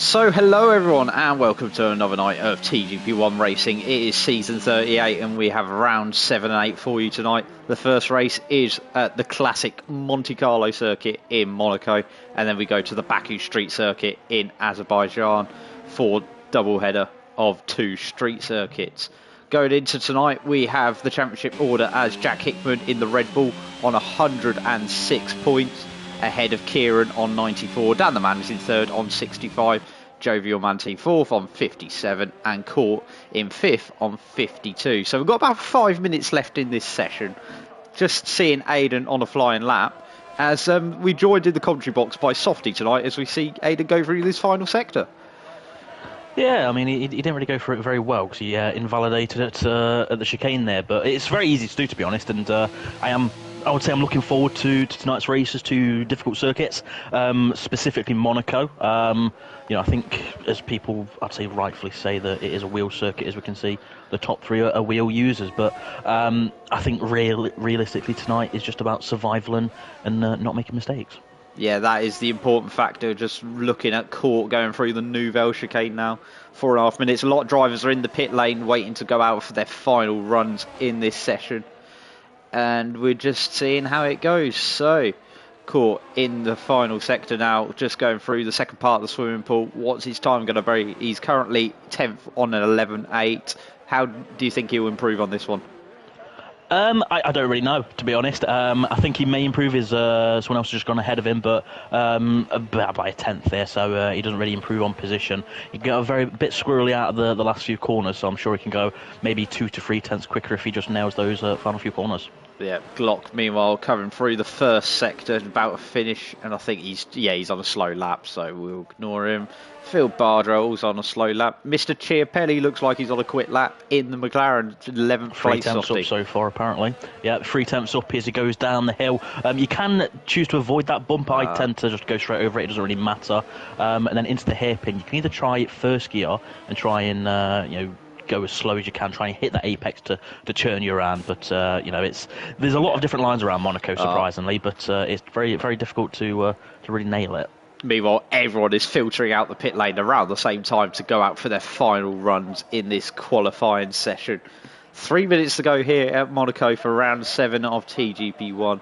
So hello everyone and welcome to another night of TGP1 Racing. It is season 38 and we have round 7 and 8 for you tonight. The first race is at the classic Monte Carlo circuit in Monaco, and then we go to the Baku street circuit in Azerbaijan for double header of two street circuits. Going into tonight we have the championship order as Jack Hickman in the Red Bull on 106 points. Ahead of Kieran on 94, Dan the Man is in third on 65, Jovial Manti fourth on 57, and Court in fifth on 52. So we've got about 5 minutes left in this session. Just seeing Aidan on a flying lap as we joined in the commentary box by Softy tonight as we see Aidan go through this final sector. Yeah, I mean, he didn't really go for it very well because he invalidated it at the chicane there, but it's very easy to do, to be honest, and I would say I'm looking forward to tonight's races, two difficult circuits, specifically Monaco. I think as people, I'd say rightfully say that it is a wheel circuit, as we can see. The top three are wheel users, but I think realistically tonight is just about survival and not making mistakes. Yeah, that is the important factor, just looking at Court going through the Nouvelle chicane now. 4.5 minutes. A lot of drivers are in the pit lane waiting to go out for their final runs in this session. And we're just seeing how it goes. So, Court in the final sector now, just going through the second part of the swimming pool. What's his time going to be? He's currently 10th on an 11.8. How do you think he'll improve on this one? I don't really know, to be honest. I think he may improve his someone else has just gone ahead of him, but by a tenth there, so he doesn't really improve on position. He got a bit squirrely out of the last few corners, so I'm sure he can go maybe 2 to 3 tenths quicker if he just nails those final few corners. Yeah, Glock meanwhile covering through the first sector, about to finish, and I think he's on a slow lap, so we'll ignore him. Phil Bardrell's on a slow lap. Mr. Chiapelli looks like he's on a quick lap in the McLaren 11th place. 3 tenths up so far, apparently. Yeah, 3 tenths up as he goes down the hill. You can choose to avoid that bump. I tend to just go straight over it. It doesn't really matter. And then into the hairpin, you can either try first gear and try and go as slow as you can, try and hit that apex to churn you around, but there's a lot of different lines around Monaco, surprisingly, but it's very, very difficult to really nail it. Meanwhile, everyone is filtering out the pit lane around the same time to go out for their final runs in this qualifying session. 3 minutes to go here at Monaco for round 7 of TGP1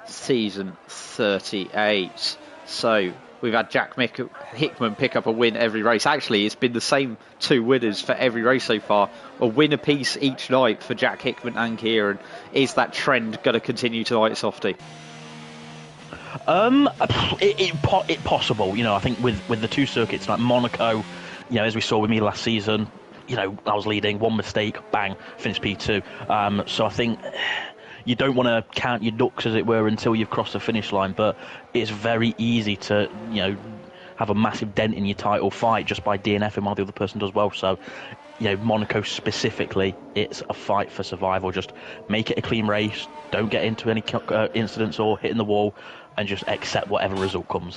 season 38. So we've had Jack Hickman pick up a win every race. Actually, it's been the same 2 winners for every race so far. A win apiece each night for Jack Hickman and Kieran. Is that trend going to continue tonight, Softy? It possible. I think with the 2 circuits like Monaco, as we saw with me last season, I was leading, one mistake, bang, finished P2. So I think you don't want to count your ducks, as it were, until you've crossed the finish line, but it's very easy to, have a massive dent in your title fight just by DNFing while the other person does well. So, Monaco specifically, it's a fight for survival. Just make it a clean race, don't get into any incidents or hitting the wall, and just accept whatever result comes.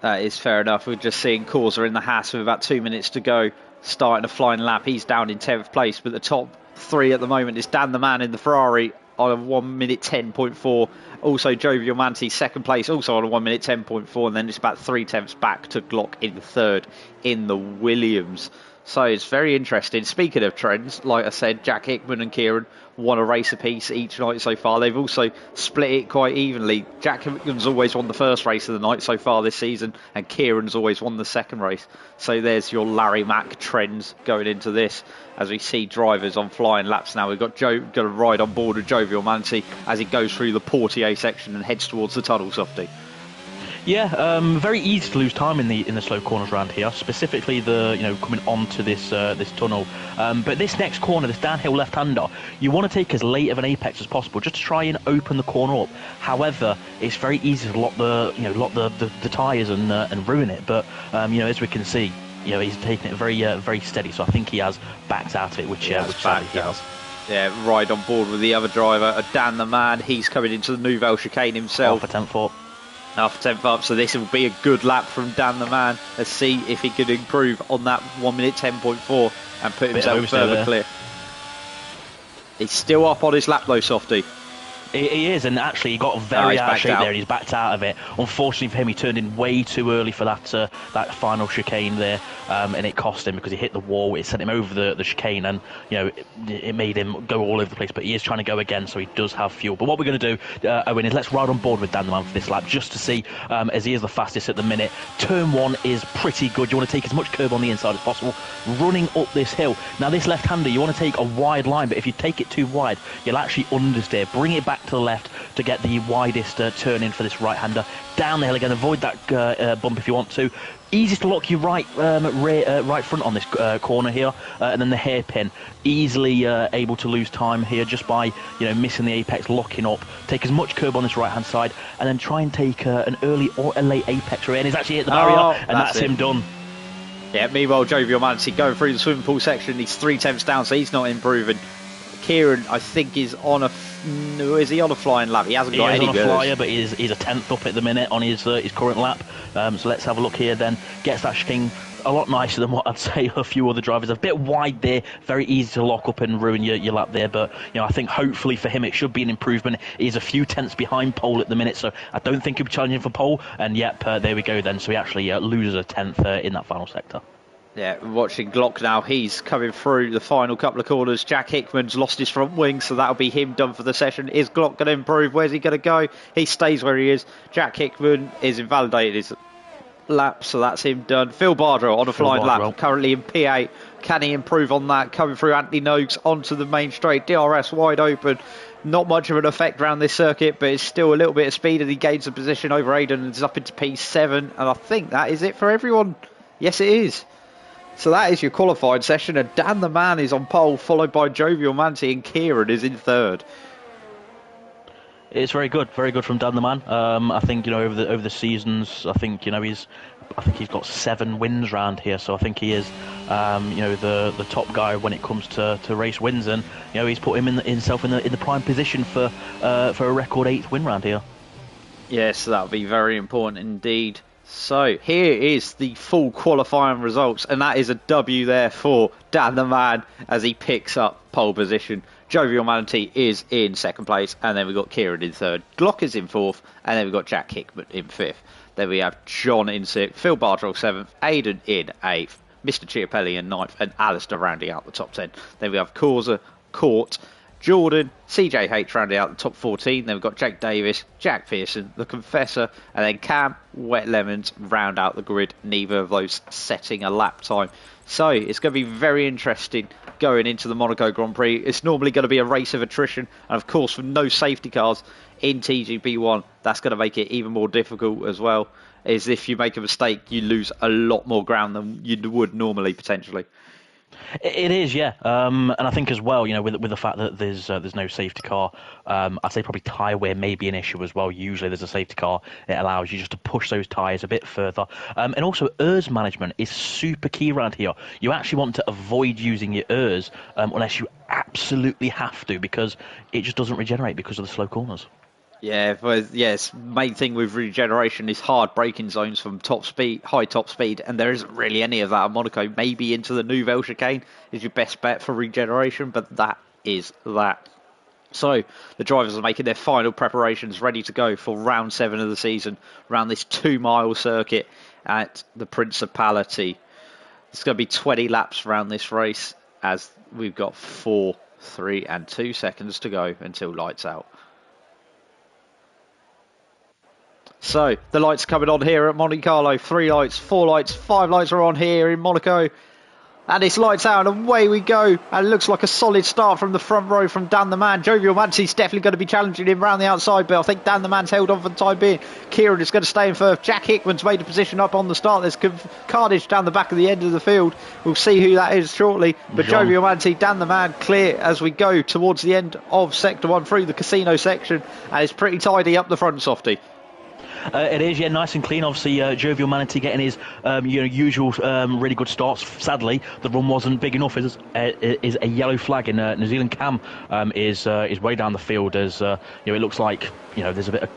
That is fair enough. We're just seeing Corsa in the Haas with about 2 minutes to go, starting a flying lap. He's down in 10th place, but the top 3 at the moment is Dan the Man in the Ferrari on a 1 minute 10.4. Also Jovial Manti second place, also on a 1 minute 10.4, and then it's about 3 tenths back to Glock in third in the Williams. So it's very interesting. Speaking of trends, like I said, Jack Hickman and Kieran won a race apiece each night so far. They've also split it quite evenly. Jack Hickman's always won the first race of the night so far this season, and Kieran's always won the second race. So there's your Larry Mack trends going into this, as we see drivers on flying laps now. We've got Joe going to ride on board with Jovial Manti as he goes through the Portier section and heads towards the tunnel, Softy. Yeah, very easy to lose time in the slow corners around here, specifically the coming onto this tunnel. But this next corner, this downhill left-hander, you want to take as late of an apex as possible, just to try and open the corner up. However, it's very easy to lock the tyres and ruin it. But as we can see, he's taking it very very steady. So I think he has backed out of it, which sadly he has. Yeah, ride on board with the other driver, Dan the Man. He's coming into the Nouvelle chicane himself. Half a tenth up. Half a tenth up, so this will be a good lap from Dan the Man. Let's see if he can improve on that 1 minute 10.4 and put himself further clear. He's still up on his lap though, Softy. He is, and actually he got very out of shape there, and he's backed out of it. Unfortunately for him, he turned in way too early for that final chicane there, and it cost him because he hit the wall. It sent him over the chicane, and it made him go all over the place. But he is trying to go again, so he does have fuel. But what we're going to do, Owen, is let's ride on board with Dan the Man for this lap, just to see, as he is the fastest at the minute. Turn 1 is pretty good. You want to take as much curb on the inside as possible, running up this hill. Now this left-hander, you want to take a wide line, but if you take it too wide, you'll actually understeer. Bring it back to the left to get the widest turn in for this right-hander. Down the hill again, avoid that bump if you want to. Easiest to lock your right front on this corner here, and then the hairpin. Easily able to lose time here just by missing the apex, locking up. Take as much curb on this right-hand side, and then try and take an early or a late apex rear. And he's actually hit the barrier, and that's him done. Yeah, meanwhile, Jovial Manti going through the swimming pool section. He's 3/10 down, so he's not improving. Kieran, I think, is on a flying lap? He hasn't got any. He's on a flyer, but he's a 10th up at the minute on his current lap. So let's have a look here. Then gets that chicane a lot nicer than what I'd say a few other drivers. A bit wide there, very easy to lock up and ruin your lap there. But I think hopefully for him it should be an improvement. He's a few tenths behind pole at the minute, so I don't think he'll be challenging for pole. And yep, there we go then. So he actually loses a 10th in that final sector. Yeah, watching Glock now. He's coming through the final couple of corners. Jack Hickman's lost his front wing, so that'll be him done for the session. Is Glock going to improve? Where's he going to go? He stays where he is. Jack Hickman is invalidated his lap, so that's him done. Phil Bardwell on a flying lap, currently in P8. Can he improve on that? Coming through Anthony Noakes onto the main straight. DRS wide open. Not much of an effect around this circuit, but it's still a little bit of speed, and he gains a position over Aidan and is up into P7. And I think that is it for everyone. Yes, it is. So that is your qualifying session, and Dan the Man is on pole, followed by Jovial Manti, and Kieran is in third. It's very good from Dan the Man. I think over the seasons, I think he's got 7 wins round here, so I think he is the top guy when it comes to race wins, and he's put himself in the prime position for a record 8th win round here. Yes, that'll be very important indeed. So here is the full qualifying results, and that is a W there for Dan the Man as he picks up pole position. Jovial Manti is in second place, and then we've got Kieran in third. Glock is in fourth, and then we've got Jack Hickman in fifth. Then we have John in sixth, Phil Bardwell seventh, Aidan in eighth, Mr. Chiapelli in ninth, and Alistair rounding out the top 10. Then we have Causa, Court, Jordan, CJH rounding out the top 14. Then we've got Jake Davis, Jack Pearson, The Confessor, and then Cam, Wet Lemons round out the grid. Neither of those setting a lap time. So it's going to be very interesting going into the Monaco Grand Prix. It's normally going to be a race of attrition, and of course with no safety cars in TGP1, that's going to make it even more difficult as well. Is if you make a mistake, you lose a lot more ground than you would normally potentially. It is, yeah, and I think as well, with the fact that there's no safety car, I'd say probably tyre wear may be an issue as well. Usually there's a safety car, it allows you just to push those tyres a bit further, and also ERS management is super key around here. You actually want to avoid using your ERS unless you absolutely have to, because it just doesn't regenerate because of the slow corners. Yeah, but yes, main thing with regeneration is hard braking zones from high top speed, and there isn't really any of that at Monaco. Maybe into the Nouvelle chicane is your best bet for regeneration, but that is that. So the drivers are making their final preparations, ready to go for round 7 of the season, around this 2-mile circuit at the Principality. It's going to be 20 laps around this race, as we've got 4, 3 and 2 seconds to go until lights out. So the lights are coming on here at Monte Carlo. 3 lights, 4 lights, 5 lights are on here in Monaco. And it's lights out and away we go. And it looks like a solid start from the front row from Dan the Man. Jovial Manti's definitely going to be challenging him around the outside, but I think Dan the Man's held on for the time being. Kieran is going to stay in first. Jack Hickman's made a position up on the start. There's carnage down the back of the end of the field. We'll see who that is shortly. But Jovial Manti, Dan the Man clear as we go towards the end of Sector 1 through the casino section. And it's pretty tidy up the front, Softy. It is, yeah, nice and clean. Obviously, Jovial Manti getting his usual really good starts. Sadly, the run wasn't big enough. Is a yellow flag in New Zealand. Cam is way down the field as it looks like there's a bit of,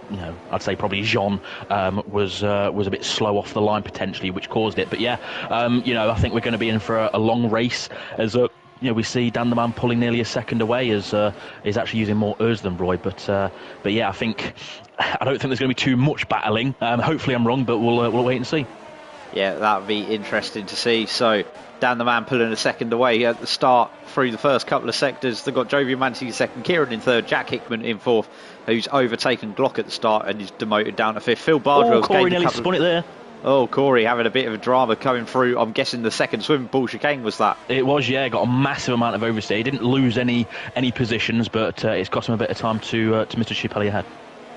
I'd say probably Jean was a bit slow off the line potentially, which caused it. But yeah, I think we're going to be in for a long race as we see Dan the Man pulling nearly a second away as he's actually using more Urs than Roy. But yeah, I don't think there's going to be too much battling. Hopefully I'm wrong, but we'll wait and see. Yeah, that'd be interesting to see. So Dan the Man pulling a second away at the start through the first couple of sectors. They've got Jovial Manti in second, Kieran in third, Jack Hickman in fourth, who's overtaken Glock at the start and is demoted down to fifth. Phil Bardwell's Corey nearly spun it there. Oh, Corey having a bit of a drama coming through. I'm guessing the second swimming pool chicane was that. It was, yeah. Got a massive amount of overstay. He didn't lose any positions, but it's cost him a bit of time to Mr. Chipelli ahead.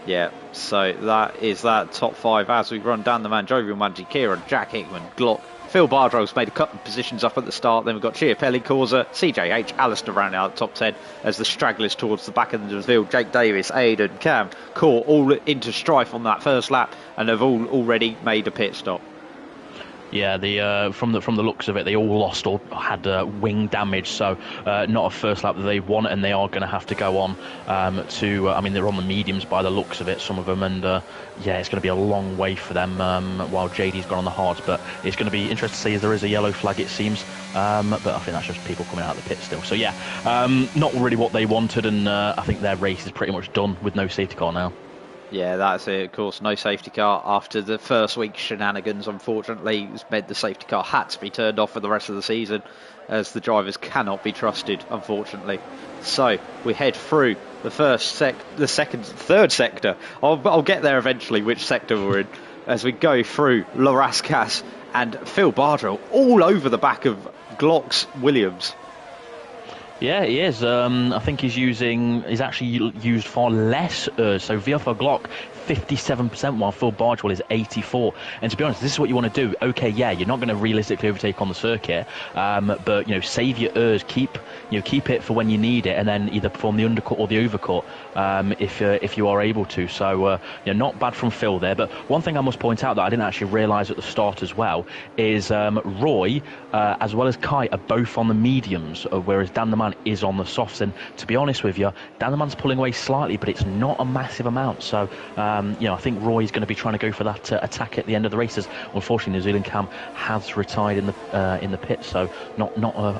Yeah, so that is that top five as we run down the Man. Jovial Manti, Kieran, Jack Hickman, Glock. Phil Bardwell's made a couple of positions up at the start. Then we've got Chiapelli, Causa, CJH, Alistair rounding out the top 10 as the stragglers towards the back end of the field. Jake Davis, Aidan, Cam, Core all into strife on that first lap, and they've all already made a pit stop. Yeah, from the looks of it, they all lost or had wing damage, so not a first lap that they won, and they are going to have to go on they're on the mediums by the looks of it, some of them, and it's going to be a long way for them while JD's gone on the hards, but it's going to be interesting to see as there is a yellow flag, it seems, but I think that's just people coming out of the pit still. So yeah, not really what they wanted, and I think their race is pretty much done with no safety car now. Yeah, that's it. Of course, no safety car after the first week's shenanigans. Unfortunately, it's meant the safety car had to be turned off for the rest of the season, as the drivers cannot be trusted, unfortunately. So we head through the third sector. I'll get there eventually, which sector we're in, as we go through La Rascasse and Phil Bardwell all over the back of Glock's Williams. Yeah, he is. I think he's actually used far less Urs. So Viafa Glock, 57%, while Phil Bardwell is 84%. And to be honest, this is what you want to do. Okay, yeah, you're not going to realistically overtake on the circuit, but save your Urs, keep it for when you need it, and then either perform the undercut or the overcut if you are able to. So not bad from Phil there. But one thing I must point out that I didn't actually realise at the start as well is Roy as well as Kai are both on the mediums, whereas Dan the Man is on the softs. And to be honest with you, Dan the Man's pulling away slightly, but it's not a massive amount. So I think Roy's going to be trying to go for that attack at the end of the races. Unfortunately, New Zealand Cam has retired in the pit, so not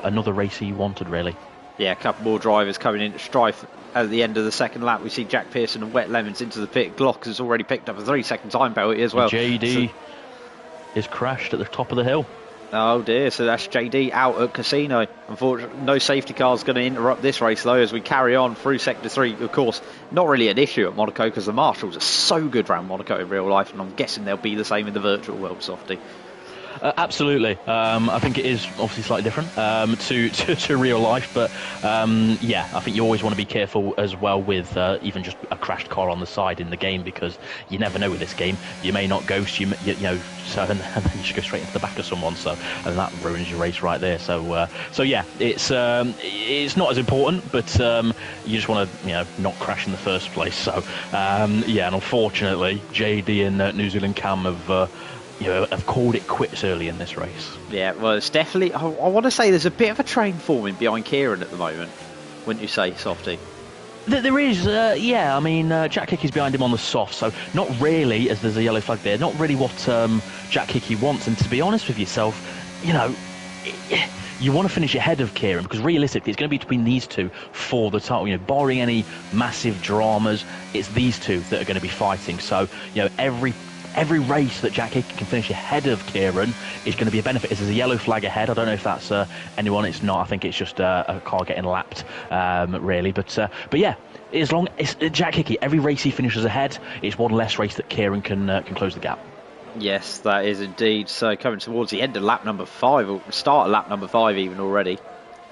another race he wanted really. Yeah, a couple more drivers coming into strife at the end of the second lap. We see Jack Pearson and Wet Lemons into the pit. Glock has already picked up a 3-second time penalty as well. JD is crashed at the top of the hill. Oh dear, so that's JD out at Casino. Unfortunately, no safety car is going to interrupt this race though as we carry on through Sector 3. Of course, not really an issue at Monaco because the marshals are so good around Monaco in real life, and I'm guessing they'll be the same in the virtual world, Softy. Absolutely. I think it is obviously slightly different to real life, but I think you always want to be careful as well with even just a crashed car on the side in the game, because you never know with this game. You may not ghost, and then you should go straight into the back of someone, and that ruins your race right there. So yeah, it's not as important, but you just want to not crash in the first place. So and unfortunately, JD and New Zealand Cam have called it quits early in this race. Yeah, well, it's definitely... I want to say there's a bit of a train forming behind Kieran at the moment, wouldn't you say, Softy? There is, I mean, Jack Hickey's behind him on the soft, so not really, as there's a yellow flag there, not really what Jack Hickey wants. And to be honest with yourself, you want to finish ahead of Kieran, because realistically it's going to be between these two for the title. Barring any massive dramas, it's these two that are going to be fighting. So, every race that Jack Hickey can finish ahead of Kieran is going to be a benefit. There's a yellow flag ahead. I don't know if that's anyone. It's not. I think it's just a car getting lapped, really. But yeah, as long as Jack Hickey, every race he finishes ahead, it's one less race that Kieran can close the gap. Yes, that is indeed. So coming towards the end of lap number 5, or start of lap number 5 even already,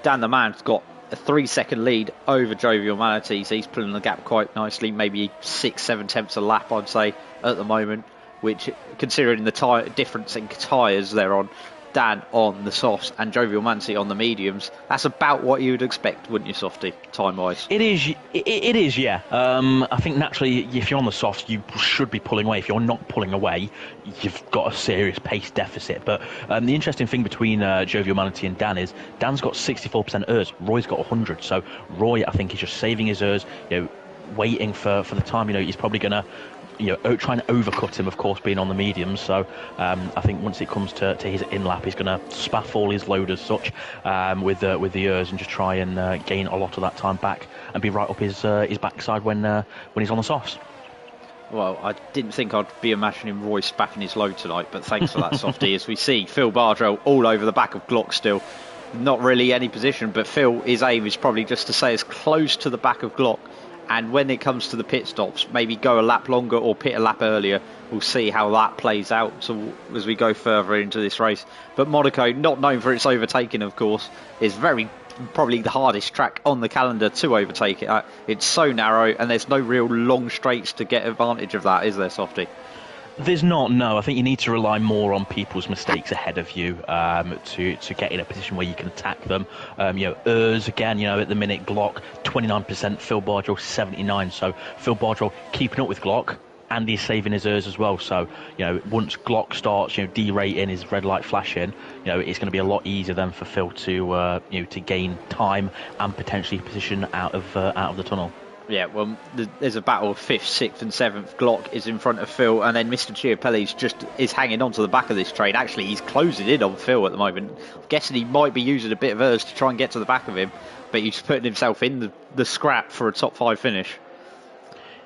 Dan the Man's got a 3-second lead over Jovial Manti. He's pulling the gap quite nicely, maybe 6-7 tenths a lap, I'd say, at the moment, which, considering the difference in tyres they're on, Dan on the softs and Jovial Manti on the mediums, that's about what you would expect, wouldn't you, Softy, time-wise? It is, yeah. I think naturally, if you're on the softs, you should be pulling away. If you're not pulling away, you've got a serious pace deficit. But the interesting thing between Jovial Manti and Dan is Dan's got 64% Urs, Roy's got 100. So Roy, I think, is just saving his Urs, waiting for the time. He's probably going to trying to overcut him, of course, being on the mediums. So I think once it comes to his in lap, he's going to spaff all his load as such with the ears and just try and gain a lot of that time back and be right up his backside when he's on the softs. Well, I didn't think I'd be imagining Roy spaffing his load tonight, but thanks for that, Softy. As we see Phil Bardrell all over the back of Glock still. Not really any position, but Phil, his aim is probably just to stay as close to the back of Glock. And when it comes to the pit stops, maybe go a lap longer or pit a lap earlier. We'll see how that plays out as we go further into this race. But Monaco, not known for its overtaking, of course, is probably the hardest track on the calendar to overtake it. It's so narrow and there's no real long straights to get advantage of that, is there, Softy? There's not, no. I think you need to rely more on people's mistakes ahead of you to get in a position where you can attack them. Urs, again, at the minute, Glock, 29%, Phil Bardrell, 79%. So Phil Bardrell keeping up with Glock, and he's saving his Urs as well. So, once Glock starts, derating, his red light flashing, it's going to be a lot easier then for Phil to gain time and potentially position out of the tunnel. Yeah, well, there's a battle of 5th, 6th and 7th. Glock is in front of Phil, and then Mr. Chiapelli is hanging on to the back of this train. Actually, he's closing in on Phil at the moment. I'm guessing he might be using a bit of hers to try and get to the back of him, but he's putting himself in the scrap for a top 5 finish.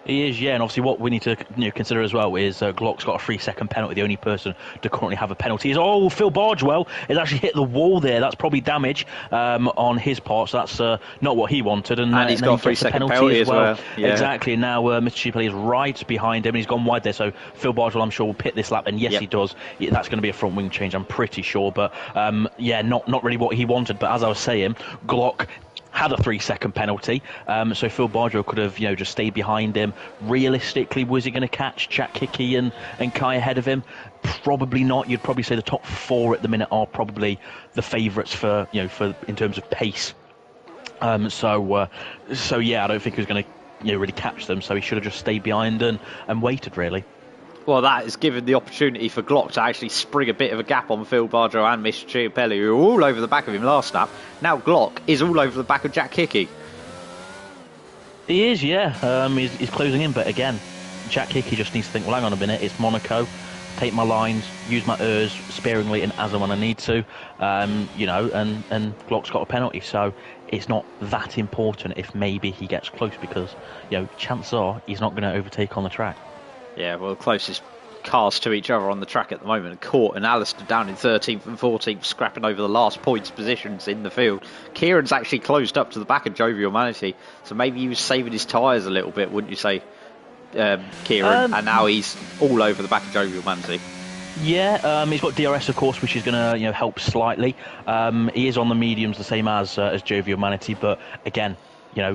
He is, yeah, and obviously what we need to consider as well is Glock's got a 3-second penalty. The only person to currently have a penalty is Phil Bardwell has actually hit the wall there. That's probably damage on his part, so that's not what he wanted. And he's got a 3-second penalty as well. Yeah. Exactly, and now Mr. Chiapelli is right behind him, and he's gone wide there, so Phil Bardwell, I'm sure, will pit this lap, and yes, he does. That's going to be a front wing change, I'm pretty sure, but not really what he wanted. But as I was saying, Glock had a 3-second penalty, so Phil Bardwell could have just stayed behind him. Realistically, was he going to catch Jack Hickey and Kai ahead of him? Probably not. You'd probably say the top 4 at the minute are probably the favourites for in terms of pace. So yeah, I don't think he was going to really catch them. So he should have just stayed behind and waited, really. Well, that has given the opportunity for Glock to actually spring a bit of a gap on Phil Bardrell and Mr. Chiapelli, who were all over the back of him last lap. Now Glock is all over the back of Jack Hickey. He is, yeah. He's closing in, but again, Jack Hickey just needs to think, well, hang on a minute, it's Monaco. Take my lines, use my Urs sparingly and as and when I need to, and Glock's got a penalty, so it's not that important if maybe he gets close, because chances are he's not going to overtake on the track. Yeah, well, the closest cars to each other on the track at the moment, Court and Alistair down in 13th and 14th, scrapping over the last points positions in the field. Kieran's actually closed up to the back of Jovial Manatee, so maybe he was saving his tyres a little bit, wouldn't you say, Kieran? And now he's all over the back of Jovial Manatee. Yeah, he's got DRS, of course, which is going to help slightly. He is on the mediums, the same as Jovial Manatee, but again,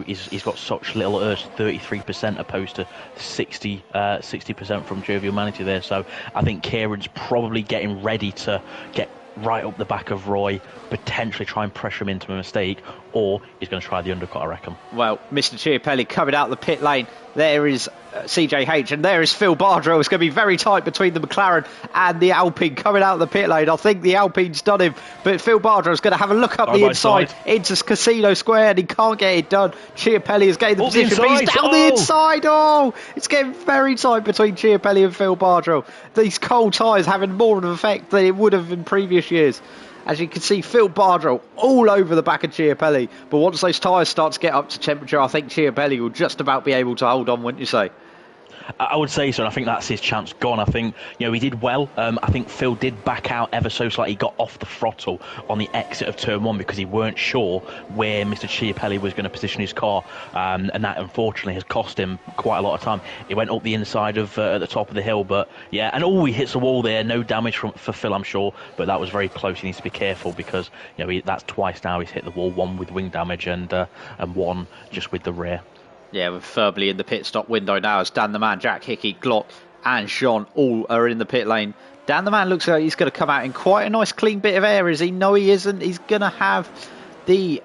he's got such little urge, 33% opposed to 60% from Jovial Manatee there. So I think Kieran's probably getting ready to get right up the back of Roy, potentially try and pressure him into a mistake, or he's going to try the undercut, I reckon. Well, Mr. Chiapelli covered out the pit lane. There is CJH, and there is Phil Bardrell. It's going to be very tight between the McLaren and the Alpine coming out of the pit lane. I think the Alpine's done him, but Phil Bardrell's going to have a look up the inside into Casino Square, and he can't get it done. Chiapelli is getting the position, but he's down the inside. It's getting very tight between Chiapelli and Phil Bardrell. These cold tyres having more of an effect than it would have in previous years. As you can see, Phil Bardrell all over the back of Chiapelli. But once those tyres start to get up to temperature, I think Chiapelli will just about be able to hold on, wouldn't you say? I would say so, and I think that's his chance gone. I think he did well. I think Phil did back out ever so slightly. He got off the throttle on the exit of turn 1 because he weren't sure where Mr. Chiapelli was going to position his car, and that unfortunately has cost him quite a lot of time. He went up the inside of at the top of the hill, but yeah, and he hits the wall there. No damage for Phil, I'm sure, but that was very close. He needs to be careful because that's twice now he's hit the wall, one with wing damage and one just with the rear. Yeah, we're firmly in the pit stop window now as Dan the Man, Jack Hickey, Glock and Jean all are in the pit lane. Dan the Man looks like he's going to come out in quite a nice clean bit of air, is he? No, he isn't. He's going to have the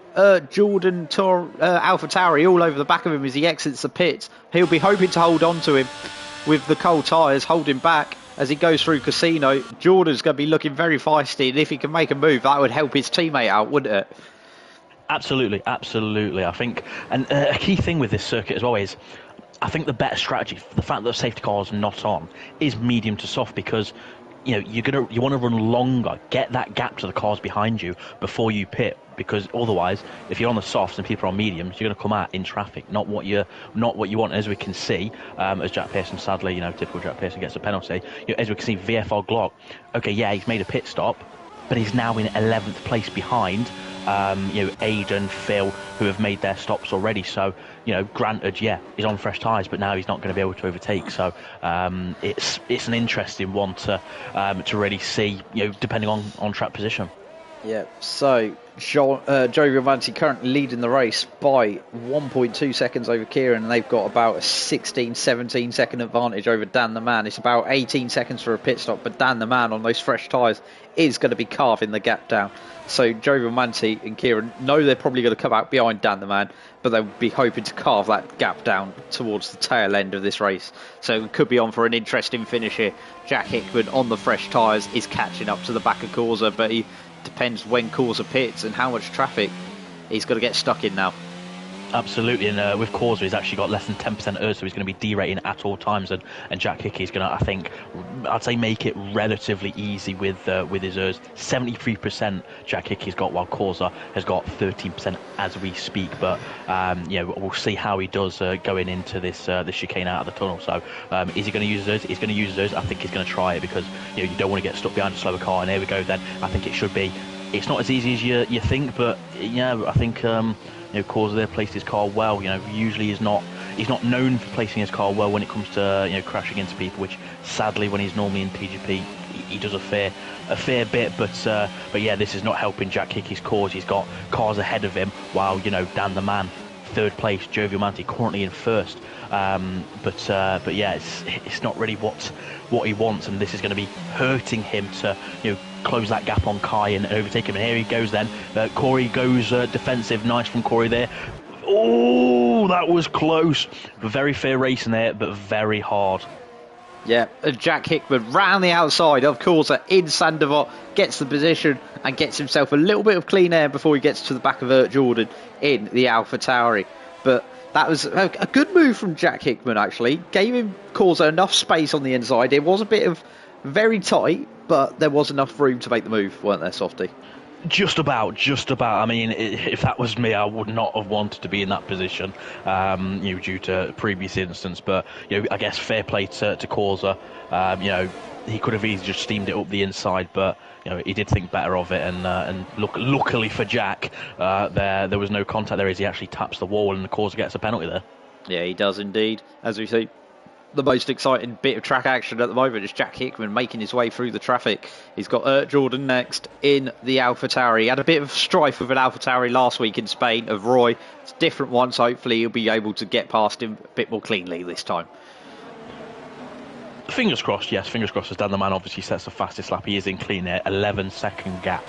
Jordan Alpha Tauri all over the back of him as he exits the pits. He'll be hoping to hold on to him with the cold tyres, hold him back as he goes through Casino. Jordan's going to be looking very feisty, and if he can make a move, that would help his teammate out, wouldn't it? Absolutely. I think, and a key thing with this circuit as well is I think the better strategy, the fact that the safety car is not on, is medium to soft, because you want to run longer, get that gap to the cars behind you before you pit, because otherwise, if you're on the softs and people are on mediums, you're going to come out in traffic, not what you want. As we can see, as Jack Pearson, sadly, typical Jack Pearson, gets a penalty. As we can see, VFR Glock, okay, yeah, he's made a pit stop, but he's now in 11th place behind Aidan, Phil, who have made their stops already. So, granted, yeah, he's on fresh tyres, but now he's not going to be able to overtake. So it's an interesting one to really see, depending on track position. Yeah, so Joe Riovanti currently leading the race by 1.2 seconds over Kieran, and they've got about a 17 second advantage over Dan the Man. It's about 18 seconds for a pit stop, but Dan the Man on those fresh tyres is going to be carving the gap down. So Joe Riovanti and Kieran know they're probably going to come out behind Dan the Man, but they'll be hoping to carve that gap down towards the tail end of this race. So it could be on for an interesting finish here. Jack Hickman on the fresh tyres is catching up to the back of Corsa, but he depends when Corsa pits and how much traffic he's got to get stuck in now. Absolutely, and with Corsa, he's actually got less than 10% ERS, so he's going to be derating at all times, and Jack Hickey's going to, I think, I'd say make it relatively easy with his ERS. 73% Jack Hickey's got, while Corsa has got 13% as we speak, but we'll see how he does going into this chicane out of the tunnel. So is he going to use his ERS? He's going to use his ERS. I think he's going to try it, because you don't want to get stuck behind a slower car, and here we go then. I think it should be. It's not as easy as you think, but I think Corsa there placed his car well. Usually he's not known for placing his car well when it comes to crashing into people, which sadly when he's normally in TGP he does a fair bit. But yeah, this is not helping Jack Hickey's cause. He's got cars ahead of him, while Dan the Man, third place, Joe Viamanti currently in first. But yeah, it's not really what he wants, and this is going to be hurting him to close that gap on Kai and overtake him. And here he goes then. Corey goes defensive. Nice from Corey there. Oh, that was close. Very fair racing there, but very hard. Yeah, Jack Hickman round the outside of Corsa in Sandoval, gets the position and gets himself a little bit of clean air before he gets to the back of Ert Jordan in the Alpha Tauri. But that was a good move from Jack Hickman, actually. Gave him Corsa enough space on the inside. It was a bit of very tight, but there was enough room to make the move, weren't there, Softy? Just about. I mean, if that was me, I would not have wanted to be in that position, due to previous instance. But I guess fair play to Corsa. He could have easily just steamed it up the inside, but he did think better of it. And luckily for Jack, there was no contact there as he actually taps the wall, and the Corsa gets a penalty there. Yeah, he does indeed. As we see, the most exciting bit of track action at the moment is Jack Hickman making his way through the traffic. He's got Ert Jordan next in the Alpha Tauri. He had a bit of strife with an Alpha Tauri last week in Spain of Roy. It's different ones. Hopefully he'll be able to get past him a bit more cleanly this time. Fingers crossed, yes. Fingers crossed, as Dan the Man obviously sets the fastest lap. He is in clean air, 11-second gap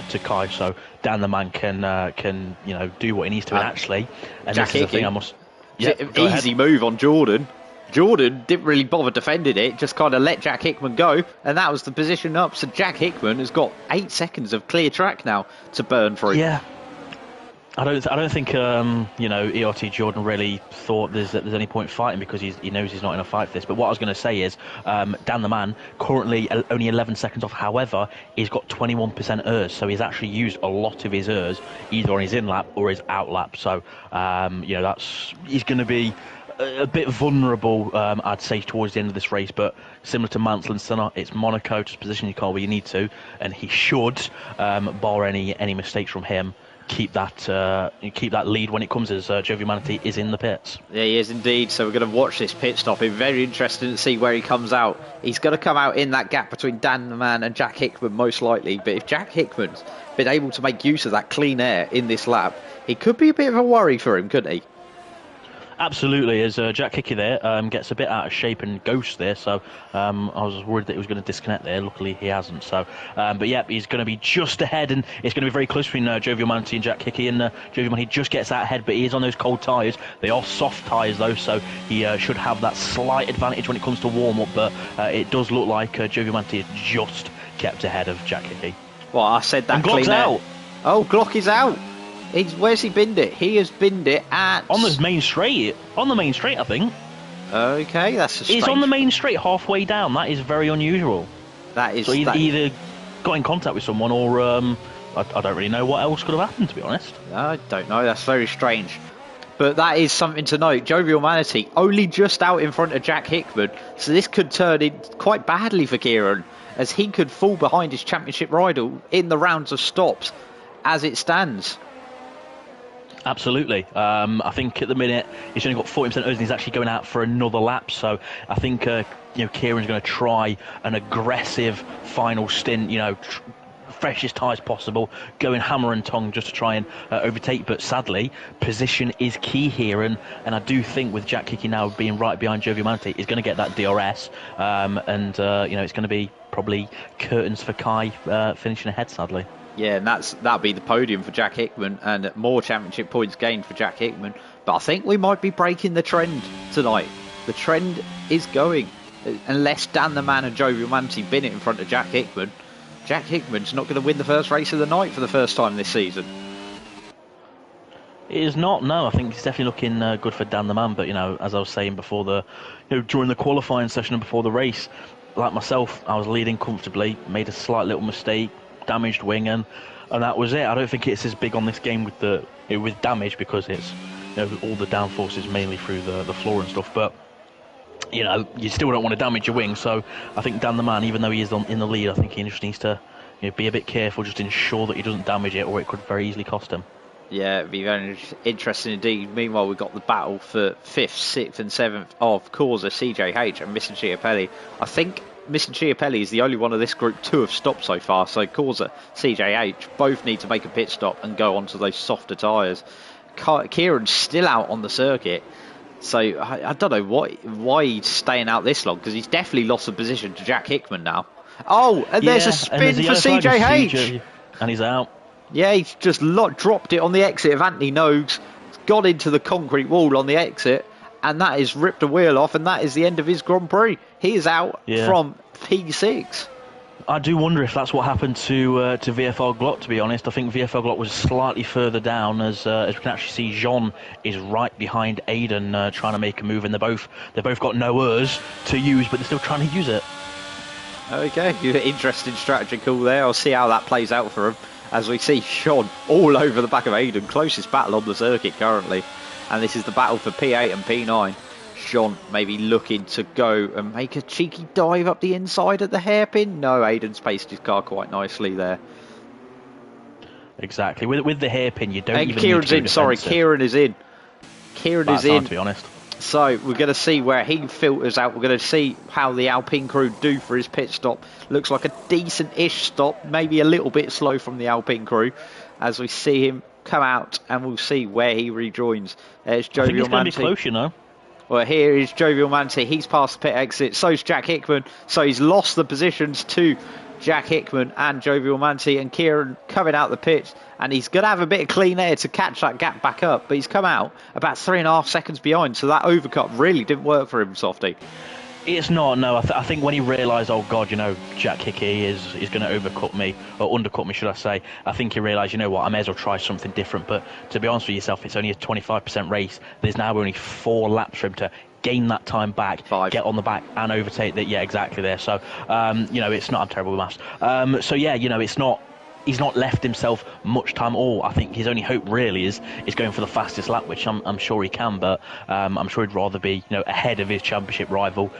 to Kai. So Dan the Man can do what he needs to. And actually, and Jack this is the thing I must... Yeah, easy move on Jordan. Jordan didn't really bother defending it, just kind of let Jack Hickman go, and that was the position up. So Jack Hickman has got 8 seconds of clear track now to burn through. Yeah. I don't think ERT Jordan really thought there's any point fighting, because he knows he's not in a fight for this. But what I was going to say is Dan the Man currently only 11 seconds off. However, he's got 21% ERS, so he's actually used a lot of his ERS either on his in lap or his out lap. So he's going to be a bit vulnerable, I'd say, towards the end of this race. But similar to Mansell and Senna, it's Monaco. Just position your car where you need to, and he should, bar any mistakes from him, keep that lead when it comes, as Joe Viamanti is in the pits. Yeah, he is indeed. So we're going to watch this pit stop. It's very interesting to see where he comes out. He's going to come out in that gap between Dan the Man and Jack Hickman, most likely. But if Jack Hickman's been able to make use of that clean air in this lap, it could be a bit of a worry for him, couldn't he? Absolutely, as Jack Hickey there gets a bit out of shape and ghosts there, so I was worried that he was going to disconnect there. Luckily he hasn't. So but yeah, he's going to be just ahead, and it's going to be very close between Joe Viamanti and Jack Hickey, and Joe Viamanti just gets out ahead, but he is on those cold tyres. They are soft tyres though, so he should have that slight advantage when it comes to warm-up, but it does look like Joe Viamanti has just kept ahead of Jack Hickey. Well, I said that and Glock's out. Oh, Glock is out. Where's he binned it? He has binned it at... On the main straight. On the main straight, I think. Okay, that's a strange... It's on the main straight halfway down. That is very unusual. That is... So either got in contact with someone or... I don't really know what else could have happened, to be honest. I don't know. That's very strange. But that is something to note. Jovial Manatee only just out in front of Jack Hickman. So this could turn in quite badly for Kieran, as he could fall behind his championship rival in the rounds of stops as it stands. Absolutely. I think at the minute he's only got 40% odds and he's actually going out for another lap. So I think Kieran's going to try an aggressive final stint, freshest tyres possible, going hammer and tongue just to try and overtake. But sadly, position is key here, and I do think with Jack Hickey now being right behind Jovial Manatee, he's going to get that DRS, and it's going to be probably curtains for Kai finishing ahead, sadly. Yeah, and that'll be the podium for Jack Hickman, and more championship points gained for Jack Hickman. But I think we might be breaking the trend tonight. The trend is going, unless Dan the Man and Jovial Manatee bin it in front of Jack Hickman. Jack Hickman's not going to win the first race of the night for the first time this season. It is not, no. I think it's definitely looking good for Dan the Man. But, as I was saying before during the qualifying session and before the race, like myself, I was leading comfortably, made a slight little mistake, damaged wing, and that was it. I don't think it's as big on this game with damage, because it's all the downforce is mainly through the floor and stuff. But you still don't want to damage your wing, so I think Dan the Man, even though he is in the lead, I think he just needs to be a bit careful, just ensure that he doesn't damage it, or it could very easily cost him. Yeah, it'd be very interesting indeed. Meanwhile, we've got the battle for 5th, 6th and 7th of Corsa, CJH and Mr. Chiapelli. I think Mr. Chiapelli is the only one of this group to have stopped so far, so Corsa, CJH both need to make a pit stop and go onto those softer tyres. Kieran's still out on the circuit, so I don't know why he's staying out this long, because he's definitely lost the position to Jack Hickman now. Oh, and there's a spin for CJH. And he's out. Yeah, he's just dropped it on the exit of Anthony Nogues, got into the concrete wall on the exit, and that has ripped a wheel off, and that is the end of his Grand Prix. He is out from P6. I do wonder if that's what happened to VFL Glot, to be honest. I think VFL Glot was slightly further down, as we can actually see Jean is right behind Aiden, trying to make a move, and they've both got no ERS to use, but they're still trying to use it. Okay, interesting strategy call there. I'll see how that plays out for him, as we see Sean all over the back of Aiden. Closest battle on the circuit currently, and this is the battle for P8 and P9. Sean maybe looking to go and make a cheeky dive up the inside at the hairpin. No, Aiden's paced his car quite nicely there. Exactly. With the hairpin, you don't even Kieran's need to in. Sorry, Kieran is in. Kieran is in. To be honest. So we're going to see where he filters out. We're going to see how the Alpine crew do for his pit stop. Looks like a decent-ish stop, maybe a little bit slow from the Alpine crew, as we see him come out, and we'll see where he rejoins. There's Jovial Manatee. I think it's going to be close, you know. Well, here is Jovial Manatee. He's past the pit exit. So's Jack Hickman. So he's lost the positions to Jack Hickman and Jovial Manatee, and Kieran coming out the pit, and he's going to have a bit of clean air to catch that gap back up, but he's come out about 3.5 seconds behind, so that overcut really didn't work for him, Softy. It's not, no. I think when he realised, oh God, Jack Hickey is going to overcut me, or undercut me, should I say, I think he realised, you know what, I may as well try something different. But to be honest with yourself, it's only a 25% race. There's now only 4 laps for him to gain that time back, 5. Get on the back and overtake that. Yeah, exactly there. So, it's not, I'm terrible with maths. It's not, he's not left himself much time at all. I think his only hope really is going for the fastest lap, which I'm sure he can, but I'm sure he'd rather be ahead of his championship rival,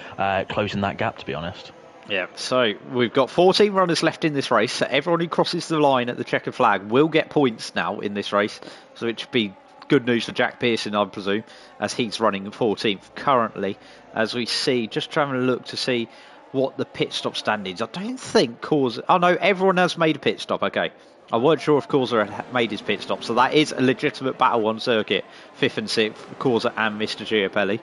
closing that gap, to be honest. Yeah, so we've got 14 runners left in this race, so everyone who crosses the line at the checkered flag will get points now in this race, so it should be good news for Jack Pearson, I presume, as he's running 14th currently, as we see, just having a look to see what the pit stop standings. I don't think Corsa... Oh no, everyone has made a pit stop, okay. I weren't sure if Corsa had made his pit stop, so that is a legitimate battle on circuit. 5th and 6th, Corsa and Mr. Chiapelli.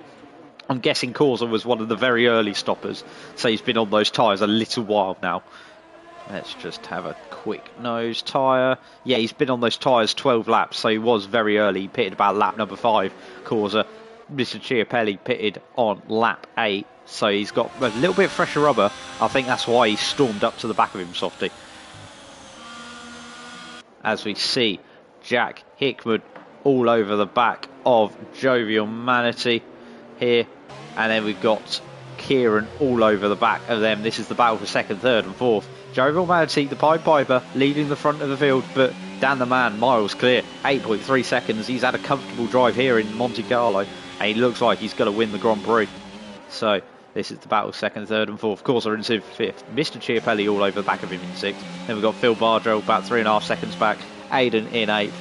I'm guessing Corsa was one of the very early stoppers, so he's been on those tyres a little while now. Let's just have a quick nose tyre. Yeah, he's been on those tyres 12 laps, so he was very early. He pitted about lap number 5, Corsa. Mr. Chiapelli pitted on lap 8, so he's got a little bit fresher rubber. I think that's why he stormed up to the back of him, Softy. As we see Jack Hickman all over the back of Jovial Manatee here. And then we've got Kieran all over the back of them. This is the battle for second, third and fourth. Jovial Manatee, the Pied Piper, leading the front of the field, but Dan the Man, miles clear, 8.3 seconds. He's had a comfortable drive here in Monte Carlo, and he looks like he's going to win the Grand Prix. So this is the battle second, third and fourth. Of course, are in fifth. Mr. Chiapelli all over the back of him in sixth. Then we've got Phil Bardrell about 3.5 seconds back. Aidan in eighth.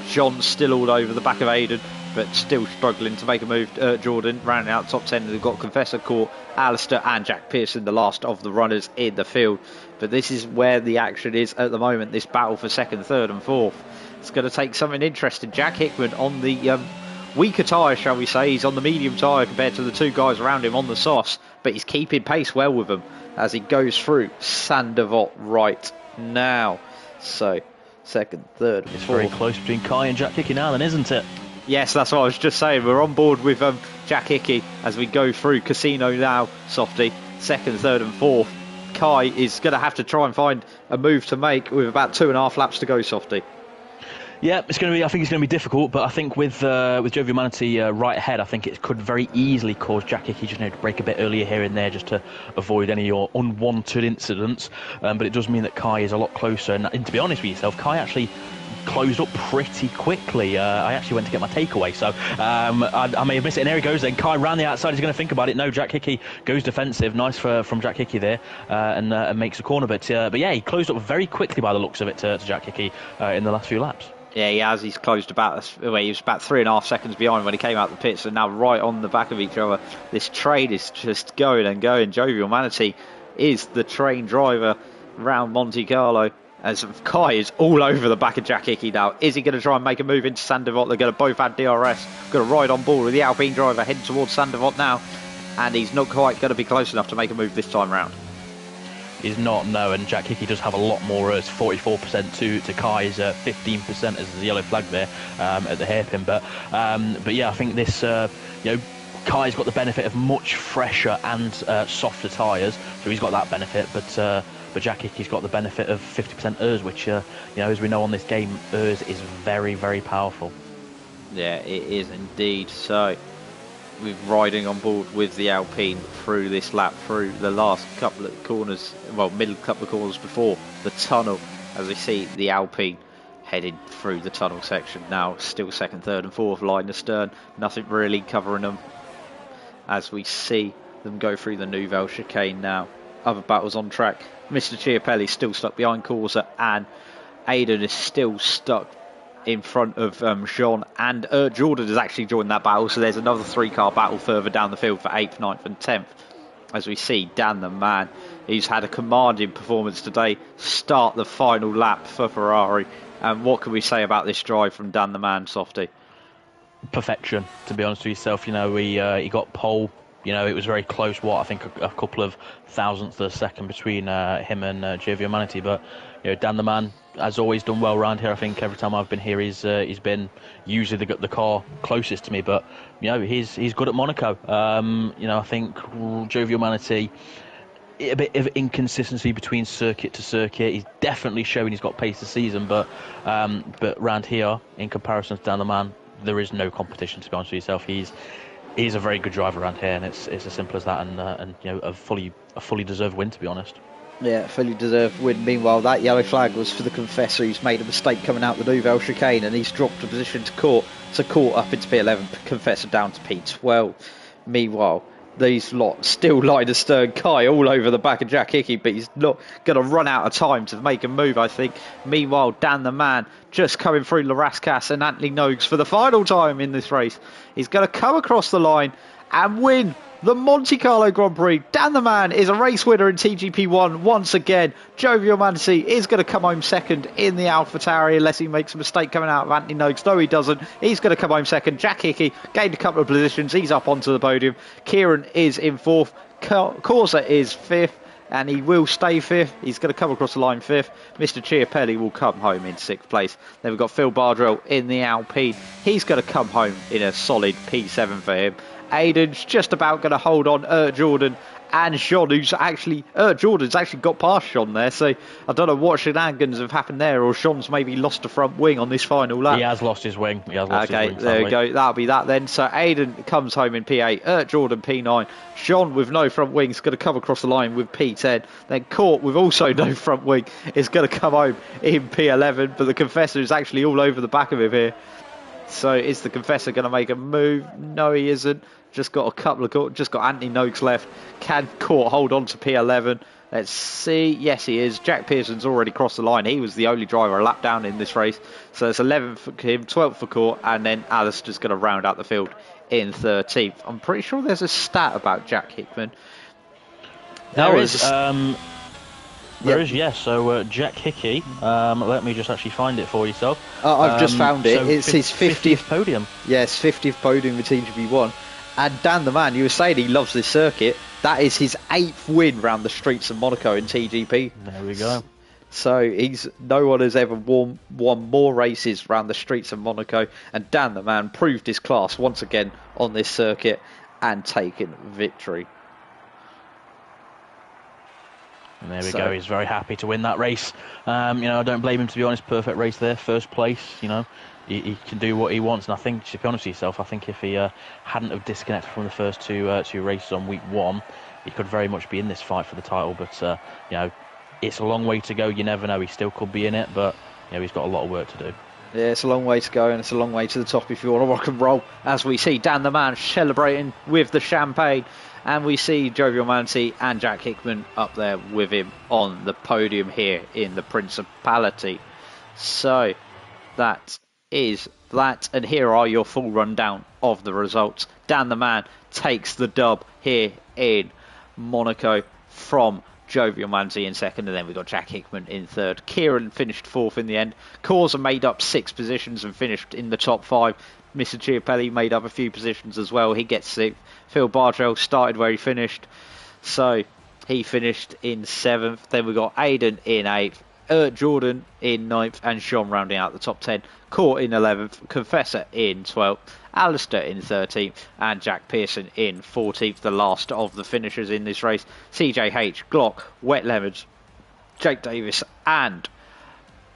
John still all over the back of Aidan, but still struggling to make a move. Jordan rounding out top 10. We've got Confessor Court, Alistair and Jack Pearson, the last of the runners in the field. But this is where the action is at the moment, this battle for second, third and fourth. It's going to take something interesting. Jack Hickman on the weaker tyre, shall we say. He's on the medium tyre compared to the two guys around him on the sauce, but he's keeping pace well with them as he goes through Sandevot right now. So second, third and fourth. It's very close between Kai and Jack Hickey now then, isn't it? Yes, that's what I was just saying. We're on board with Jack Hickey as we go through Casino now, Softy. Second, third and fourth. Kai is going to have to try and find a move to make with about 2.5 laps to go, Softy. Yeah, it's going to be. I think it's going to be difficult, but I think with Jovial Manatee right ahead, I think it could very easily cause Jack Hickey just to break a bit earlier here and there, just to avoid any unwanted incidents. But it does mean that Kai is a lot closer. And to be honest with yourself, Kai actually closed up pretty quickly. I actually went to get my takeaway, so I may have missed it. And there he goes then. Kai round the outside. He's going to think about it. No, Jack Hickey goes defensive. Nice from Jack Hickey there, and makes a corner. But yeah, he closed up very quickly by the looks of it to Jack Hickey in the last few laps. Yeah, he has. He's closed about, he was about 3.5 seconds behind when he came out the pits, and now right on the back of each other. This train is just going and going. Jovial Manatee is the train driver round Monte Carlo, as Kai is all over the back of Jack Hickey now. Is he going to try and make a move into Sandevot? They're going to both add DRS. Going to ride on board with the Alpine driver heading towards Sandevot now, and he's not quite going to be close enough to make a move this time round. He's not, no, and Jack Hickey does have a lot more. It's 44% to Kai's 15% as the yellow flag there at the hairpin. But yeah, I think this, Kai's got the benefit of much fresher and softer tyres, so he's got that benefit. But Jack Hickey's got the benefit of 50% ERS, which as we know on this game, ERS is very, very powerful. Yeah, it is indeed. So we're riding on board with the Alpine through this lap, through the last couple of corners, well, middle couple of corners before the tunnel, as we see the Alpine heading through the tunnel section now. Still second, third and fourth line astern, nothing really covering them as we see them go through the Nouvelle chicane now. Other battles on track. Mr. Chiapelli still stuck behind Corsa, and Aidan is still stuck in front of Jean, and Jordan has actually joined that battle, so there's another 3-car battle further down the field for 8th, 9th and 10th, as we see Dan the Man, who's had a commanding performance today, start the final lap for Ferrari. And what can we say about this drive from Dan the Man, Softy? Perfection, to be honest with yourself. He got pole. It was very close. I think a couple of thousandths of a second between him and Jovial Manatee. But Dan the Man has always done well around here. I think every time I've been here, he's been usually the car closest to me. But he's good at Monaco. I think Jovial Manatee, a bit of inconsistency between circuit to circuit. He's definitely showing he's got pace this season, but round here, in comparison to Dan the Man, there is no competition. To be honest with yourself, he's a very good driver around here, and it's as simple as that. And a fully deserved win, to be honest. Yeah, fully deserved win. Meanwhile, that yellow flag was for the Confessor, who's made a mistake coming out the Nouvelle chicane, and he's dropped a position to Court up into P11, Confessor down to P12. Meanwhile, these lot still line astern. Kai all over the back of Jack Hickey, but he's not going to run out of time to make a move, I think. Meanwhile, Dan the Man just coming through Larascas and Anthony Nogues for the final time in this race. He's going to come across the line and win the Monte Carlo Grand Prix. Dan the Man is a race winner in TGP1 once again. Jovial Manatee is going to come home second in the AlphaTauri unless he makes a mistake coming out of Anthony Nogues. No, he doesn't. He's going to come home second. Jack Hickey gained a couple of positions. He's up onto the podium. Kieran is in fourth. Corsa is fifth, and he will stay fifth. He's going to come across the line fifth. Mr. Chiapelli will come home in sixth place. Then we've got Phil Bardrell in the Alpine. He's going to come home in a solid P7 for him. Aidan's just about going to hold on. Jordan and Sean, Jordan's actually got past Sean there, so I don't know what shenanigans have happened there, or Sean's maybe lost a front wing on this final lap. He has lost his wing. Okay, there we go. That'll be that then. So Aiden comes home in P8, Jordan P9, Sean with no front wing is going to come across the line with P10, then Court with also no front wing is going to come home in P11, but the Confessor is actually all over the back of him here. So is the Confessor going to make a move? No, he isn't. Just got Anthony Noakes left. Can Court hold on to P11? Let's see. Yes, he is. Jack Pearson's already crossed the line. He was the only driver a lap down in this race. So it's 11th for him, 12th for Court, and then Alistair's going to round out the field in 13th. I'm pretty sure there's a stat about Jack Hickman. There is, yes. So Jack Hickey, let me just actually find it for yourself. I've just found it. So it's his 50th podium. Yes, 50th podium with TGP1. And Dan the man, you were saying he loves this circuit. That is his 8th win round the streets of Monaco in TGP. There we go. So no one has ever won more races round the streets of Monaco. And Dan the man proved his class once again on this circuit and taken victory. And there we go. He's very happy to win that race. I don't blame him, to be honest. Perfect race there, first place. He can do what he wants. And I think, to be honest with yourself, I think if he hadn't have disconnected from the first two races on week one, he could very much be in this fight for the title. But it's a long way to go. You never know. He still could be in it, but he's got a lot of work to do. Yeah, it's a long way to go, and it's a long way to the top if you want to rock and roll. As we see Dan the man celebrating with the champagne, and we see Jovial Manti and Jack Hickman up there with him on the podium here in the Principality. So that is that, and here are your full rundown of the results. Dan the man takes the dub here in Monaco from Jovial Manzi in second, and then we've got Jack Hickman in third. Kieran finished fourth in the end. Causa made up 6 positions and finished in the top 5. Mr. Chiapelli made up a few positions as well. He gets 6th. Phil Bartrell started where he finished, so he finished in 7th. Then we got Aidan in 8th, Jordan in 9th, and Sean rounding out the top 10. Court in 11th, Confessor in 12th, Alistair in 13th, and Jack Pearson in 14th, the last of the finishers in this race. CJH, Glock, Wet Lemons, Jake Davis, and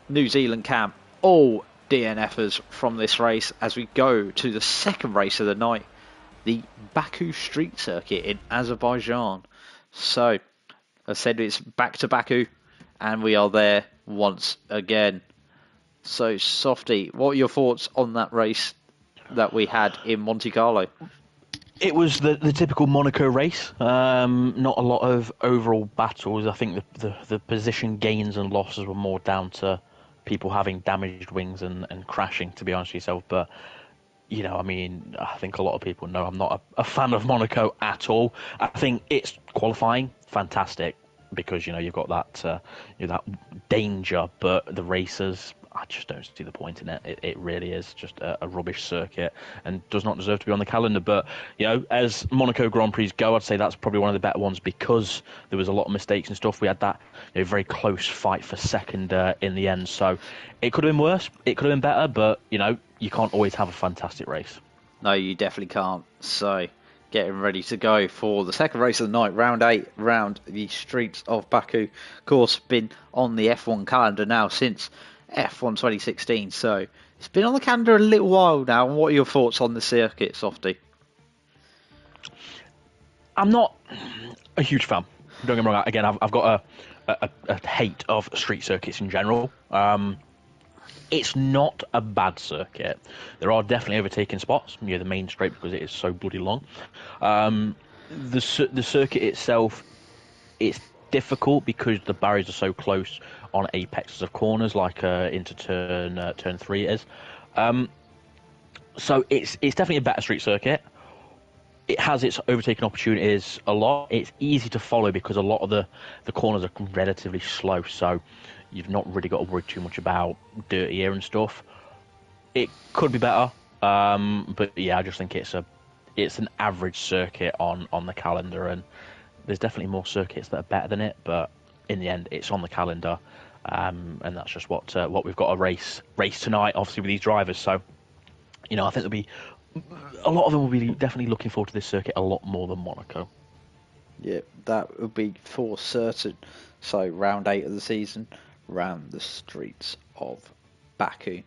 New Zealand Cam, all DNFers from this race as we go to the second race of the night, the Baku Street Circuit in Azerbaijan. So, I said it's back to Baku, and we are there once again. So, Softy, what are your thoughts on that race that we had in Monte Carlo? It was the typical Monaco race. Not a lot of overall battles. I think the position gains and losses were more down to people having damaged wings and crashing, to be honest with yourself. But, I think a lot of people know I'm not a fan of Monaco at all. I think it's qualifying, fantastic, because, you've got that danger, but the racers, I just don't see the point in it. It really is just a rubbish circuit and does not deserve to be on the calendar. But, as Monaco Grand Prix go, I'd say that's probably one of the better ones because there was a lot of mistakes and stuff. We had that very close fight for second in the end. So it could have been worse. It could have been better. But, you can't always have a fantastic race. No, you definitely can't. So getting ready to go for the second race of the night, round 8, round the streets of Baku. Of course, been on the F1 calendar now since F1 2016, so it's been on the calendar a little while now. And what are your thoughts on the circuit, Softy? I'm not a huge fan. Don't get me wrong. Again, I've got a hate of street circuits in general. It's not a bad circuit. There are definitely overtaking spots near the main straight because it is so bloody long. The circuit itself, it's difficult because the barriers are so close on apexes of corners, like into turn 3 is. So it's definitely a better street circuit. It has its overtaking opportunities a lot. It's easy to follow because a lot of the corners are relatively slow, so you've not really got to worry too much about dirty air and stuff. It could be better, but yeah, I just think it's an average circuit on the calendar, and there's definitely more circuits that are better than it, but in the end, it's on the calendar, and that's just what we've got to race tonight, obviously, with these drivers. So, I think a lot of them will be definitely looking forward to this circuit a lot more than Monaco. Yeah, that would be for certain. So round 8 of the season, round the streets of Baku.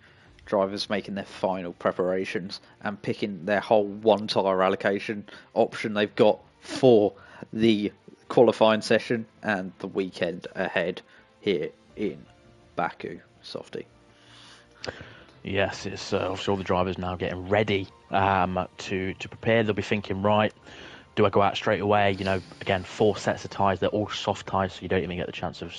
Drivers making their final preparations and picking their whole one tyre allocation option they've got for the qualifying session and the weekend ahead here in Baku, Softy. Yes, it's obviously all the drivers now getting ready to prepare. They'll be thinking, right, do I go out straight away? You know, again, 4 sets of tyres. They're all soft tyres, so you don't even get the chance of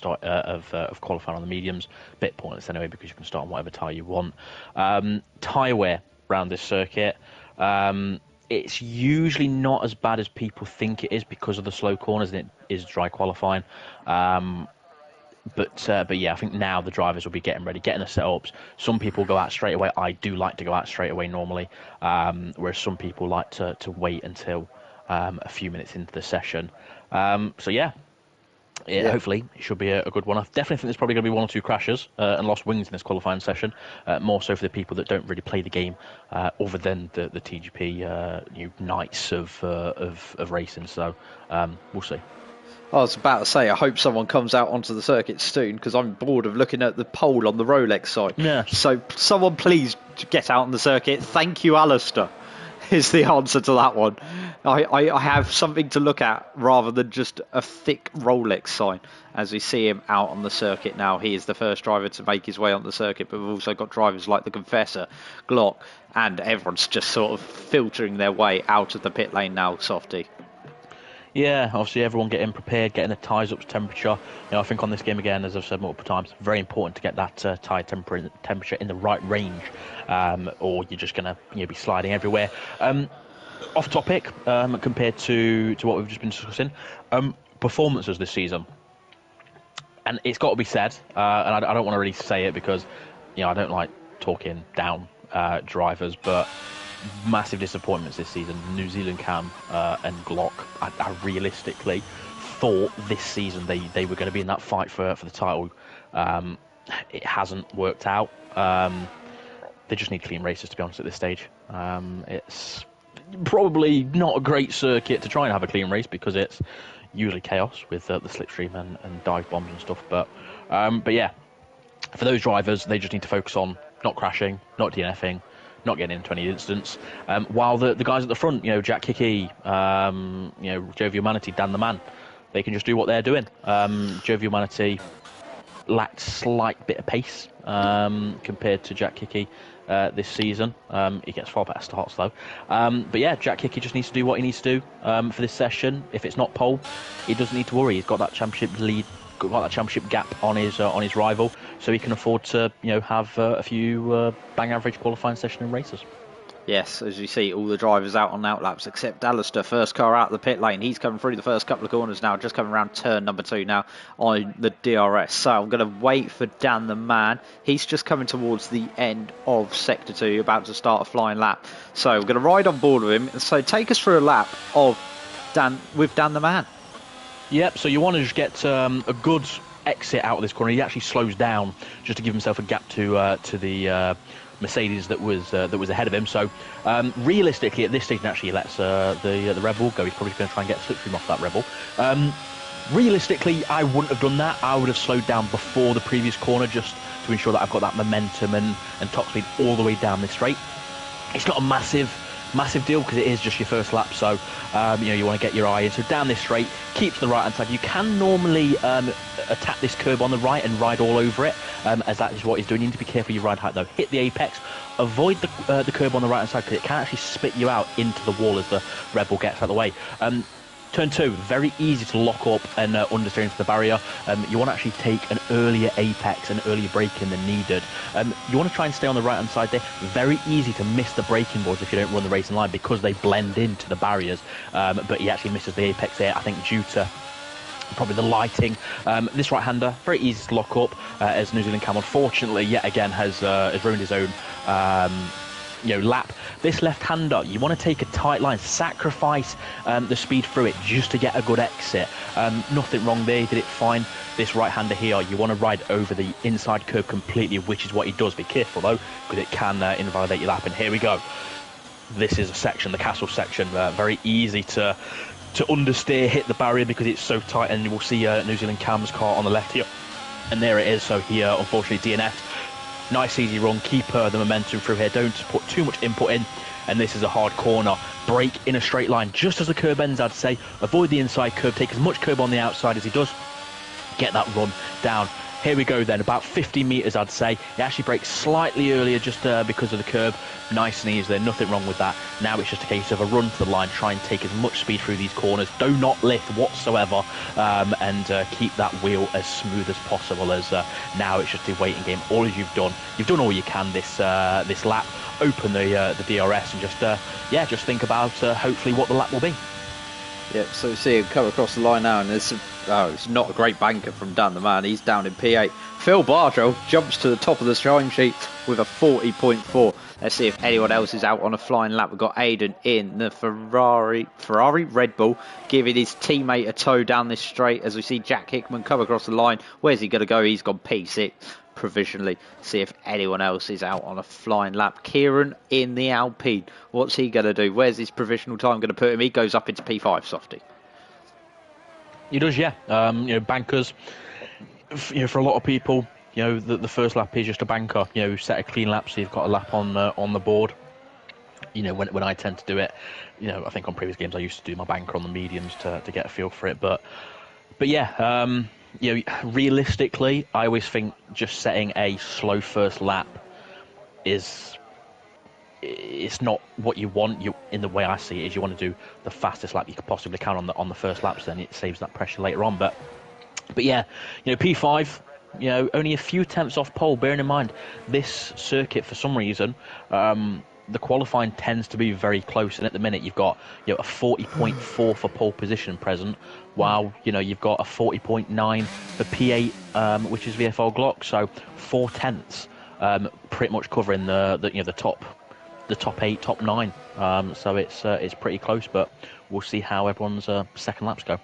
qualifying on the mediums. Bit pointless anyway, because you can start on whatever tyre you want. Tyre wear around this circuit. It's usually not as bad as people think it is because of the slow corners, and it is dry qualifying. But yeah, I think now the drivers will be getting ready, getting the setups. Some people go out straight away. I do like to go out straight away normally, whereas some people like to wait until a few minutes into the session. So yeah, hopefully it should be a good one. I definitely think there's probably going to be 1 or 2 crashes and lost wings in this qualifying session, more so for the people that don't really play the game, other than the TGP nights of racing. So we'll see. I was about to say, I hope someone comes out onto the circuit soon, because I'm bored of looking at the poll on the Rolex side. Yeah. So someone please get out on the circuit. Thank you, Alistair, is the answer to that one. I have something to look at rather than just a thick Rolex sign. As we see him out on the circuit now, he is the first driver to make his way on the circuit, but we've also got drivers like the Confessor, Glock, and everyone's just sort of filtering their way out of the pit lane now, Softy. Yeah, obviously everyone getting prepared, getting the tyres up to temperature. I think on this game again, as I've said multiple times, very important to get that tyre temperature in the right range, or you're just going to be sliding everywhere. Off topic, compared to what we've just been discussing, performances this season. And it's got to be said, and I don't want to really say it because I don't like talking down drivers, but massive disappointments this season. New Zealand Cam and Glock, I realistically thought this season they were going to be in that fight for the title. It hasn't worked out. They just need clean races, to be honest, at this stage. It's probably not a great circuit to try and have a clean race because it's usually chaos with the slipstream and dive bombs and stuff. But yeah, for those drivers, they just need to focus on not crashing, not DNFing, not getting into any incidents. While the guys at the front, Jack Hickey, Joe Humanity, Dan the Man, they can just do what they're doing. Joe Humanity lacked slight bit of pace compared to Jack Hickey this season. He gets far better starts though. But yeah, Jack Hickey just needs to do what he needs to do for this session. If it's not pole, he doesn't need to worry. He's got that championship lead, got that championship gap on his rival, so he can afford to have a few bang average qualifying session and races. Yes, as you see, all the drivers out on outlaps except Alistair. First car out of the pit lane. He's coming through the first couple of corners now, just coming around turn number 2 now on the DRS. So I'm going to wait for Dan the Man. He's just coming towards the end of Sector 2, about to start a flying lap. So we're going to ride on board with him. So take us through a lap of Dan the Man. Yep, so you want to just get a good exit out of this corner. He actually slows down just to give himself a gap to the Mercedes that was ahead of him. So realistically, at this stage, actually, he lets the Red Bull go. He's probably going to try and get slipstream off that Red Bull. Realistically, I wouldn't have done that. I would have slowed down before the previous corner just to ensure that I've got that momentum and top speed all the way down this straight. It's not a massive deal because it is just your first lap, so you want to get your eye in. So down this straight, keep to the right hand side. You can normally attack this curb on the right and ride all over it, as that is what he's doing. You need to be careful your ride height though. Hit the apex, avoid the curb on the right hand side because it can actually spit you out into the wall as the Red Bull gets out of the way. Turn 2, very easy to lock up and understeer into the barrier. You want to actually take an earlier apex, an earlier braking than needed. You want to try and stay on the right-hand side there. Very easy to miss the braking boards if you don't run the racing line because they blend into the barriers. But he actually misses the apex there, I think, due to probably the lighting. This right-hander, very easy to lock up, as New Zealand Cam, unfortunately, yet again, has ruined his own lap. This left-hander, you want to take a tight line, sacrifice the speed through it just to get a good exit. Nothing wrong there, he did it fine. This right-hander here, you want to ride over the inside curb completely, which is what he does. Be careful though, because it can invalidate your lap. And here we go. This is a section, the castle section, very easy to to understeer, hit the barrier because it's so tight, and we'll see New Zealand Cam's car on the left here. And there it is, so he unfortunately DNF'd. Nice easy run, keep the momentum through here, don't put too much input in, and this is a hard corner. Brake in a straight line, just as the curb ends, I'd say. Avoid the inside curb, take as much curb on the outside as he does. Get that run down. Here we go then, about 50 metres I'd say. He actually brakes slightly earlier just because of the curb. Nice and easy there, nothing wrong with that. Now it's just a case of a run to the line, try and take as much speed through these corners. Do not lift whatsoever, and keep that wheel as smooth as possible, as now it's just a waiting game. All as you've done all you can this lap. Open the DRS and just think about hopefully what the lap will be. Yep, so you see him come across the line now, and it's not a great banker from Dan the Man. He's down in P8. Phil Bardrell jumps to the top of the time sheet with a 40.4. Let's see if anyone else is out on a flying lap. We've got Aiden in the Ferrari Red Bull, giving his teammate a tow down this straight as we see Jack Hickman come across the line. Where's he going to go? He's gone P6 provisionally. See if anyone else is out on a flying lap. Kieran in the Alpine. What's he going to do? Where's his provisional time going to put him? He goes up into P5, Softy. He does, yeah. Bankers, for a lot of people, the first lap is just a banker. Set a clean lap, so you've got a lap on the board. When I tend to do it, I think on previous games I used to do my banker on the mediums to get a feel for it. But yeah, realistically, I always think just setting a slow first lap it's not what you want. In the way I see it, is you want to do the fastest lap you could possibly can on the first laps. Then it saves that pressure later on. But yeah, P5. Only a few tenths off pole. Bearing in mind this circuit, for some reason, the qualifying tends to be very close, and at the minute you've got a 40.4 for pole position present, while you've got a 40.9 for P8, which is VFL Glock. So 4 tenths, pretty much covering the top 8, top 9. So it's pretty close, but we'll see how everyone's second laps go.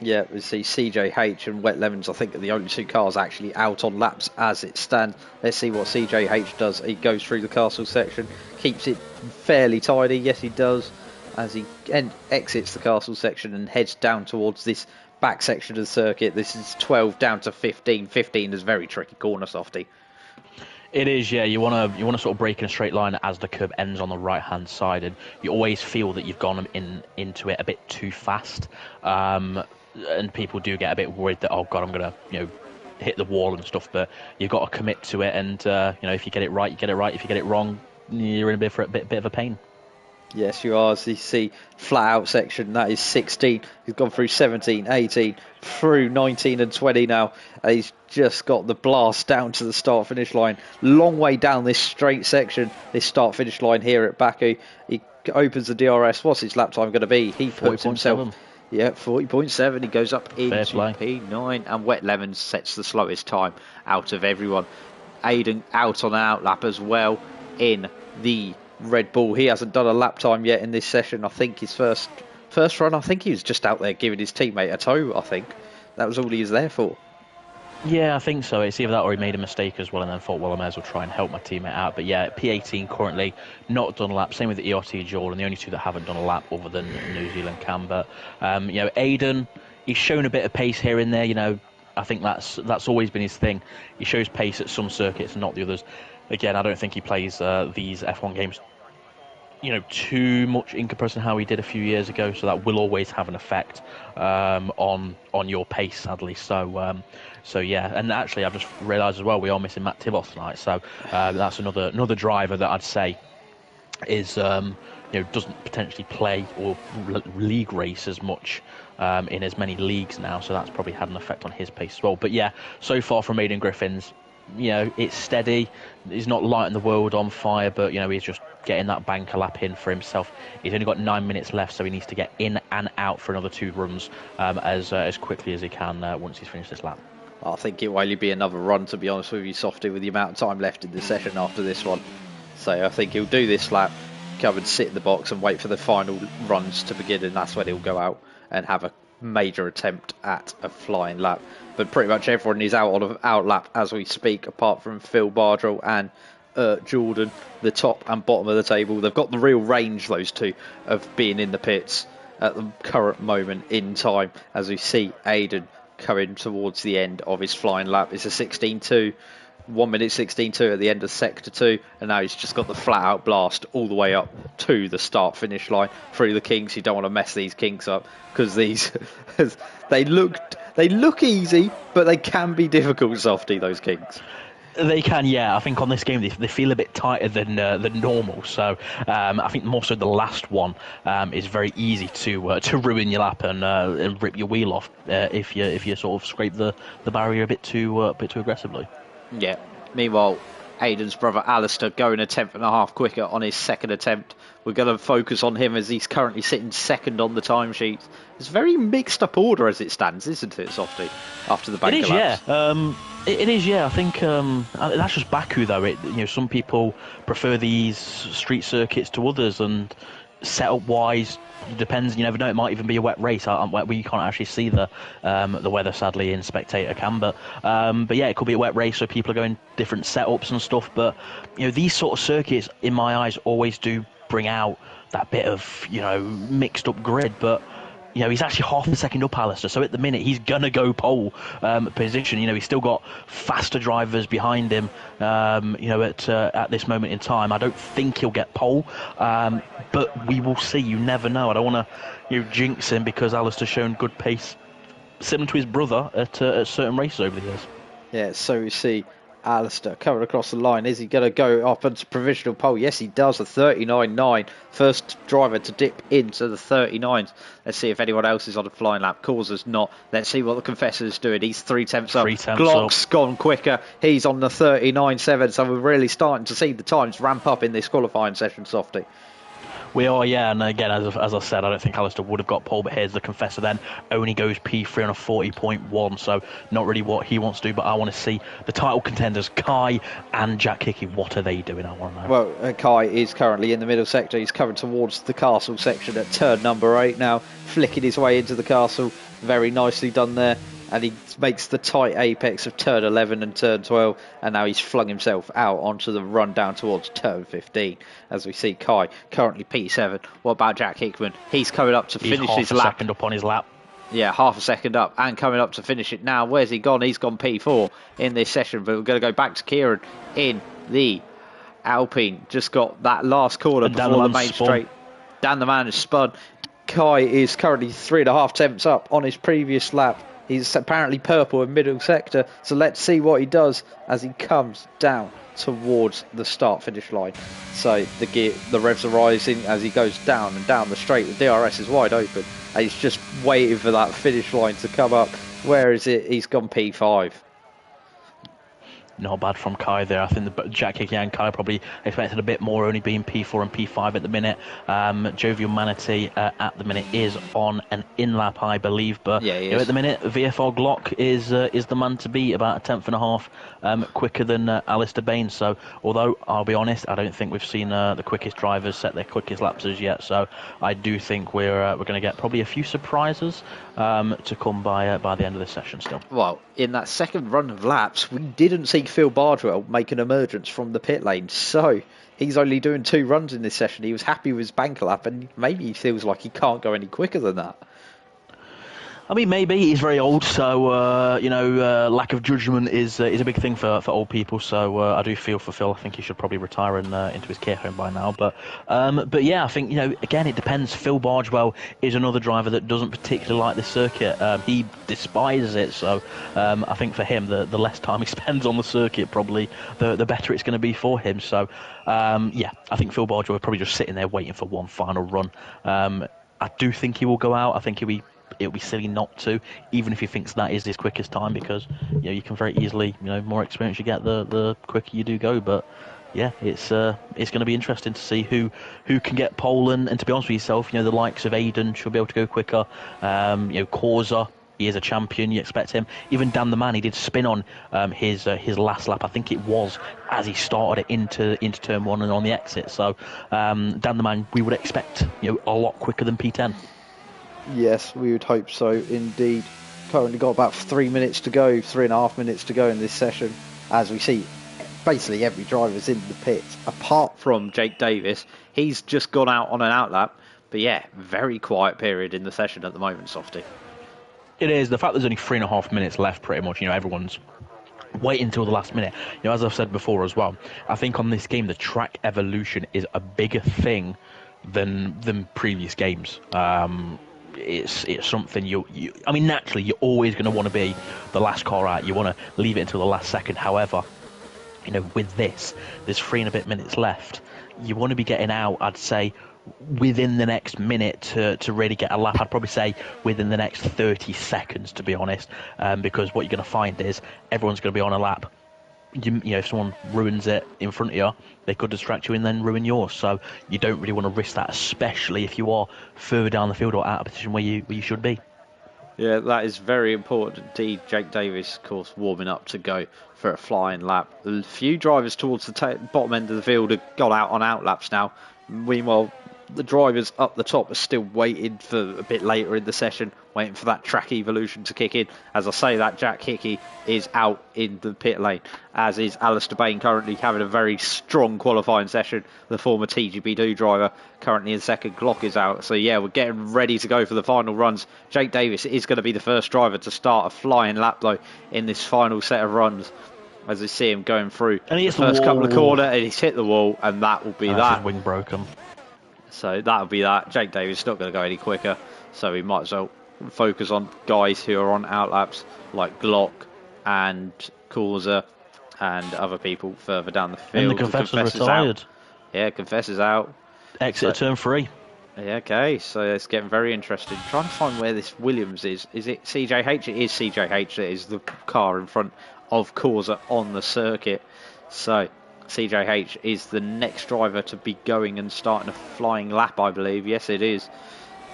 Yeah, we see CJH and Wet Lemons, I think, are the only two cars actually out on laps as it stands. Let's see what CJH does. He goes through the castle section, keeps it fairly tidy. Yes, he does, as he exits the castle section and heads down towards this back section of the circuit. This is 12 down to 15. 15 is a very tricky corner, Softy. It is, yeah. You want to sort of break in a straight line as the curb ends on the right hand side, and you always feel that you've gone into it a bit too fast. And people do get a bit worried that, oh God, I'm gonna hit the wall and stuff. But you've got to commit to it, and if you get it right, you get it right. If you get it wrong, you're in a bit of a pain. Yes, you are. As you see, flat out section, that is 16. He's gone through 17, 18, through 19 and 20 now. He's just got the blast down to the start-finish line. Long way down this straight section, this start-finish line here at Baku. He opens the DRS. What's his lap time going to be? He puts himself... Yeah, 40.7. He goes up into P9, and Wet Lemons sets the slowest time out of everyone. Aiden out on an outlap as well in the Red Bull. He hasn't done a lap time yet in this session. I think his first run, I think he was just out there giving his teammate a tow. I think that was all he was there for. Yeah, I think so. It's either that or he made a mistake as well and then thought, well, I may as well try and help my teammate out. But yeah, P18 currently not done a lap. Same with the ERT Jordan, the only two that haven't done a lap other than New Zealand Cam. But Aiden, he's shown a bit of pace here and there. I think that's always been his thing. He shows pace at some circuits and not the others. Again, I don't think he plays these F1 games too much in comparison to how he did a few years ago, so that will always have an effect on your pace, sadly. So yeah, and actually I've just realised as well we are missing Matt Tibos tonight, so that's another driver that I'd say is doesn't potentially play or league race as much in as many leagues now, so that's probably had an effect on his pace as well. But yeah, so far from Aiden Griffins, it's steady. He's not lighting the world on fire, but he's just getting that banker lap in for himself. He's only got 9 minutes left, so he needs to get in and out for another 2 runs as quickly as he can once he's finished this lap. I think it will only be another run, to be honest with you, Softy, with the amount of time left in the session after this one. So I think he'll do this lap, come and sit in the box and wait for the final runs to begin, and that's when he'll go out and have a major attempt at a flying lap. But pretty much everyone is out on an out lap as we speak, apart from Phil Bardrell and Jordan, the top and bottom of the table. They've got the real range, those two, of being in the pits. at the current moment in time, as we see Aiden coming towards the end of his flying lap. It's a 16.2. 1 minute 16.2 at the end of sector 2, and now he's just got the flat out blast all the way up to the start finish line through the kinks. You don't want to mess these kinks up, because these they look easy, but they can be difficult, Softy, those kinks. They can, yeah. I think on this game they feel a bit tighter than normal. So I think more so the last one is very easy to ruin your lap and rip your wheel off if you sort of scrape the barrier a bit too aggressively. Yeah. Meanwhile, Aiden's brother Alistair going a tenth and a half quicker on his second attempt. We're going to focus on him as he's currently sitting second on the timesheets. It's a very mixed up order as it stands, isn't it, Softy? After the bank collapse. Yeah. It is, yeah. I think that's just Baku, though. Some people prefer these street circuits to others, and setup-wise, it depends. You never know. It might even be a wet race. We can't actually see the weather, sadly, in spectator cam. But yeah, it could be a wet race, so people are going different setups and stuff. But these sort of circuits, in my eyes, always do bring out that bit of mixed up grid. But he's actually half a second up Alistair, so at the minute he's gonna go pole position. He's still got faster drivers behind him. At this moment in time, I don't think he'll get pole, but we will see. You never know. I don't want to jinx him, because Alistair's shown good pace, similar to his brother at certain races over the years. Yeah, so we see Alistair coming across the line. Is he going to go up into provisional pole? Yes, he does. A 39.9. First driver to dip into the 39s. Let's see if anyone else is on a flying lap. Causer's not. Let's see what the Confessor's doing. He's 3 tenths up. Glock's gone quicker. He's on the 39.7. So we're really starting to see the times ramp up in this qualifying session, Softy. We are, yeah, and again, as I said, I don't think Alistair would have got pole, but here's the Confessor then. Only goes P3 on a 40.1, so not really what he wants to do, but I want to see the title contenders, Kai and Jack Hickey. What are they doing? I want to know. Well, Kai is currently in the middle sector. He's coming towards the castle section at turn number 8 now, flicking his way into the castle. Very nicely done there. And he makes the tight apex of turn 11 and turn 12, and now he's flung himself out onto the run down towards turn 15, as we see Kai currently P7. What about Jack Hickman? He's coming up to finish his lap. Half a second up on his lap. Yeah, half a second up and coming up to finish it now. Where's he gone? He's gone P4 in this session, but we're going to go back to Kieran in the Alpine. Just got that last corner before the main straight. Dan the man has spun. Kai is currently 3.5 tenths up on his previous lap. He's apparently purple in middle sector, so let's see what he does as he comes down towards the start-finish line. So the revs are rising as he goes down and down the straight. The DRS is wide open, and he's just waiting for that finish line to come up. Where is it? He's gone P5. Not bad from Kai there. I think Jack Hickey and Kai probably expected a bit more, only being P4 and P5 at the minute. Jovial Manatee at the minute is on an in-lap, I believe. But yeah, at the minute, VFR Glock is the man to beat, about a tenth and a half quicker than Alistair Baines. So, although I'll be honest, I don't think we've seen the quickest drivers set their quickest laps as yet. So, I do think we're going to get probably a few surprises to come by the end of this session still. Well, in that second run of laps, we didn't see Phil Bardwell make an emergence from the pit lane, so he's only doing 2 runs in this session. He was happy with his banker lap, and maybe he feels like he can't go any quicker than that. I mean, maybe he's very old, so lack of judgment is a big thing for old people. So I do feel for Phil. I think he should probably retire into his care home by now. But yeah, I think again it depends. Phil Bargewell is another driver that doesn't particularly like this circuit. He despises it. So I think for him, the less time he spends on the circuit, probably the better it's going to be for him. So yeah, I think Phil Bargewell is probably just sitting there waiting for one final run. I do think he will go out. I think it'll be silly not to, even if he thinks that is his quickest time, because you can very easily, more experience you get, the quicker you do go. But yeah, it's going to be interesting to see who can get pole, and to be honest with yourself, the likes of Aiden should be able to go quicker. Causer, he is a champion, you expect him. Even Dan the man, he did spin on his last lap. I think it was as he started it into turn 1 and on the exit. So Dan the man, we would expect a lot quicker than P10. Yes, we would hope so indeed. Currently got about 3 minutes to go, 3.5 minutes to go in this session, as we see basically every driver's in the pits apart from Jake Davis. He's just gone out on an outlap, But yeah, very quiet period in the session at the moment, Softy. It is. The fact there's only 3.5 minutes left, pretty much, everyone's waiting until the last minute. As I've said before as well, I think on this game, the track evolution is a bigger thing than previous games. It's something naturally you're always going to want to be the last car out. You want to leave it until the last second. However, with this, there's 3 and a bit minutes left. You want to be getting out, I'd say, within the next minute to really get a lap. I'd probably say within the next 30 seconds, to be honest, because what you're going to find is everyone's going to be on a lap. If someone ruins it in front of you, they could distract you and then ruin yours. So you don't really want to risk that, especially if you are further down the field or out of a position where you should be. Yeah, that is very important indeed. Jake Davis, of course, warming up to go for a flying lap. A few drivers towards the bottom end of the field have got out on out laps now. Meanwhile, the drivers up the top are still waiting for a bit later in the session, waiting for that track evolution to kick in. As I say that, Jack Hickey is out in the pit lane, as is Alistair Bain, currently having a very strong qualifying session. The former TGP2 driver currently in second. Glock is out. So yeah, we're getting ready to go for the final runs. Jake Davis is going to be the first driver to start a flying lap though in this final set of runs, as we see him going through the first couple of corners, and he's hit the wall, and that will be that. His wing broken. So that'll be that. Jake Davis is not going to go any quicker, so we might as well focus on guys who are on outlaps like Glock and Causer and other people further down the field. And the Confessor's retired. Out. Yeah, Confessor's out. Exit at turn 3. Yeah, okay, so it's getting very interesting. Trying to find where this Williams is. Is it CJH? It is CJH. It is the car in front of Causer on the circuit. So CJH is the next driver to be going and starting a flying lap, I believe. Yes, it is.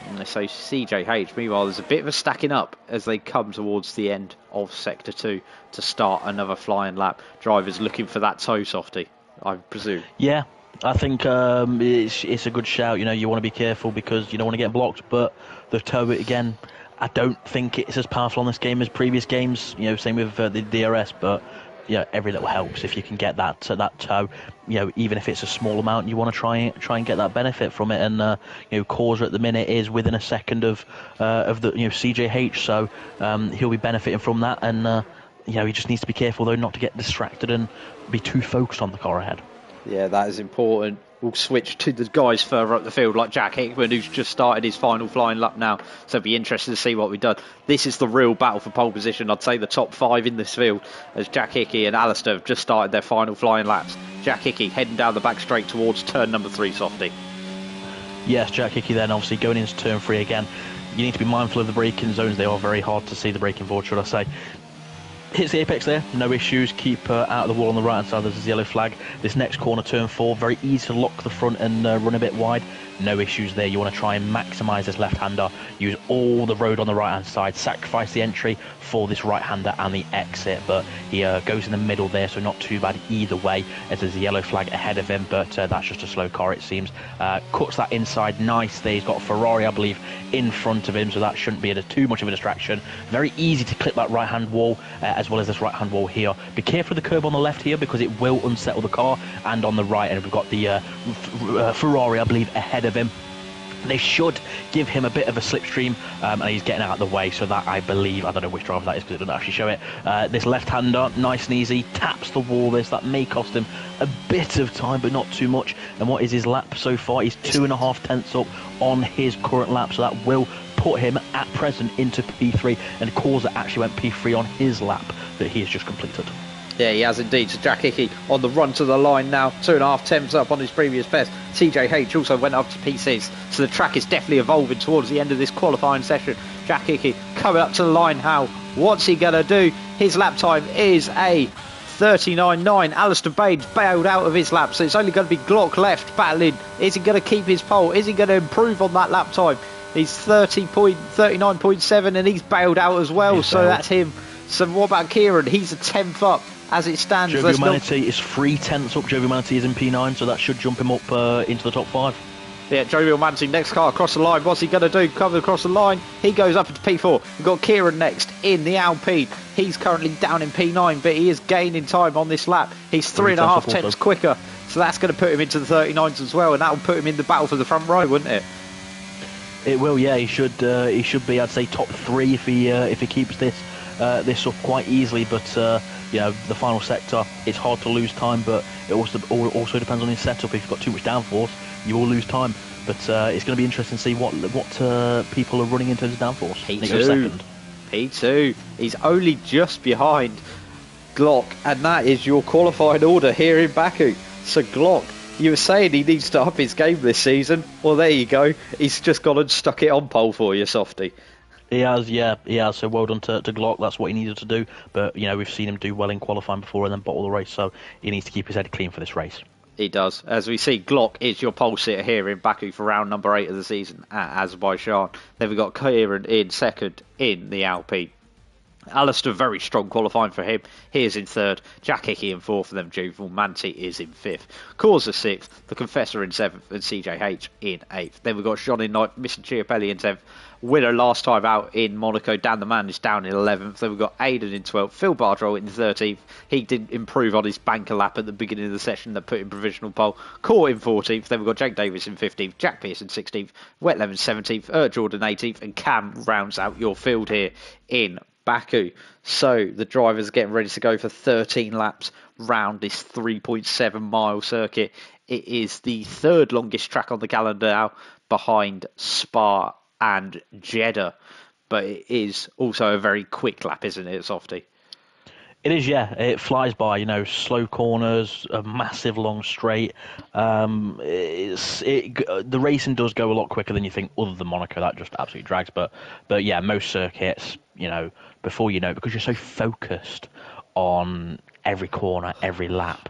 And so CJH, meanwhile, there's a bit of a stacking up as they come towards the end of Sector 2 to start another flying lap. Drivers looking for that toe softy, I presume. Yeah, I think it's a good shout. You want to be careful because you don't want to get blocked, but the toe, again, I don't think it's as powerful on this game as previous games. Same with the DRS, but every little helps if you can get that toe. Even if it's a small amount, you want to try and get that benefit from it. And Causer at the minute is within a second of the CJH, so he'll be benefiting from that. And he just needs to be careful though not to get distracted and be too focused on the car ahead. Yeah, that is important. We'll switch to the guys further up the field, like Jack Hickman, who's just started his final flying lap now. So it'll be interesting to see what we've done. This is the real battle for pole position. I'd say the top 5 in this field, as Jack Hickey and Alistair have just started their final flying laps. Jack Hickey heading down the back straight towards turn number 3, Softy. Yes, Jack Hickey then obviously going into turn 3 again. You need to be mindful of the braking zones. They are very hard to see, the braking board, should I say. Hits the apex there, no issues. Keep out of the wall on the right hand side. There's a yellow flag. This next corner, turn 4, very easy to lock the front and run a bit wide. No issues there. You want to try and maximise this left-hander. Use all the road on the right-hand side. Sacrifice the entry for this right-hander and the exit. But he goes in the middle there, so not too bad either way, as there's a yellow flag ahead of him. But that's just a slow car, it seems. Cuts that inside nice there. He's got a Ferrari, I believe, in front of him, so that shouldn't be too much of a distraction. Very easy to clip that right-hand wall, as well as this right-hand wall here. Be careful of the curb on the left here, because it will unsettle the car. And on the right, and we've got the Ferrari, I believe, ahead of him. They should give him a bit of a slipstream, and he's getting out of the way, so that I believe, I don't know which driver that is because it doesn't actually show it. This left-hander, nice and easy, taps the wall. That may cost him a bit of time, but not too much. And what is his lap so far? He's 2.5 tenths up on his current lap, so that will put him at present into P3, and Causer actually went P3 on his lap that he has just completed. Yeah, he has indeed. So Jack Hickey on the run to the line now, 2.5 tenths up on his previous best. CJH also went up to P6, so the track is definitely evolving towards the end of this qualifying session. Jack Hickey coming up to the line. How? What's he going to do? His lap time is a 39.9. Alistair Baines bailed out of his lap, so it's only going to be Glock left battling. Is he going to keep his pole? Is he going to improve on that lap time? He's 39.7 and he's bailed out as well, so that's him. So what about Kieran? He's a 10th up as it stands. Jovial Manatee is 3 tenths up. Jovial Manatee is in P9, so that should jump him up into the top 5. Yeah, Jovial Manatee, next car across the line. What's he going to do? Cover across the line. He goes up into P4. We've got Kieran next in the Alpine. He's currently down in P9, but he is gaining time on this lap. He's 3.5 tenths quicker, so that's going to put him into the 39s as well, and that will put him in the battle for the front row, wouldn't it? It will, yeah. He should be, I'd say, top 3 if he keeps this up quite easily. But the final sector, it's hard to lose time, but it also depends on his setup. If you've got too much downforce, you will lose time. But it's going to be interesting to see what people are running in terms of downforce. P2. He's only just behind Glock, and that is your qualifying order here in Baku. So Glock, you were saying he needs to up his game this season. Well, there you go. He's just gone and stuck it on pole for you, Softy. He has, yeah, he has. So well done to Glock. That's what he needed to do. But we've seen him do well in qualifying before and then bottle the race. So he needs to keep his head clean for this race. He does. As we see, Glock is your pole sitter here in Baku for round number 8 of the season at Azerbaijan. Then we've got Kieran in second in the Alpine. Alistair, very strong qualifying for him. He is in third. Jack Hickey in fourth, and then Jovial Manti is in fifth. Causa sixth. The Confessor in seventh, and CJH in eighth. Then we've got Sean in ninth, Mr. Chiapelli in 10th. Winner last time out in Monaco, Dan the Man, is down in 11th. Then we've got Aidan in 12th, Phil Bardrell in 13th. He did improve on his banker lap at the beginning of the session that put in provisional pole. Court in 14th. Then we've got Jake Davis in 15th, Jack Pearce in 16th, Wet Lemon 17th, Jordan 18th, and Cam rounds out your field here in Baku. So the drivers are getting ready to go for 13 laps round this 3.7 mile circuit. It is the third longest track on the calendar now, behind Spa and Jeddah, but it is also a very quick lap, isn't it, Softy? It is, yeah. It flies by, slow corners, a massive long straight. The racing does go a lot quicker than you think, other than Monaco. That just absolutely drags. But yeah, most circuits, before you know it, because you're so focused on every corner, every lap,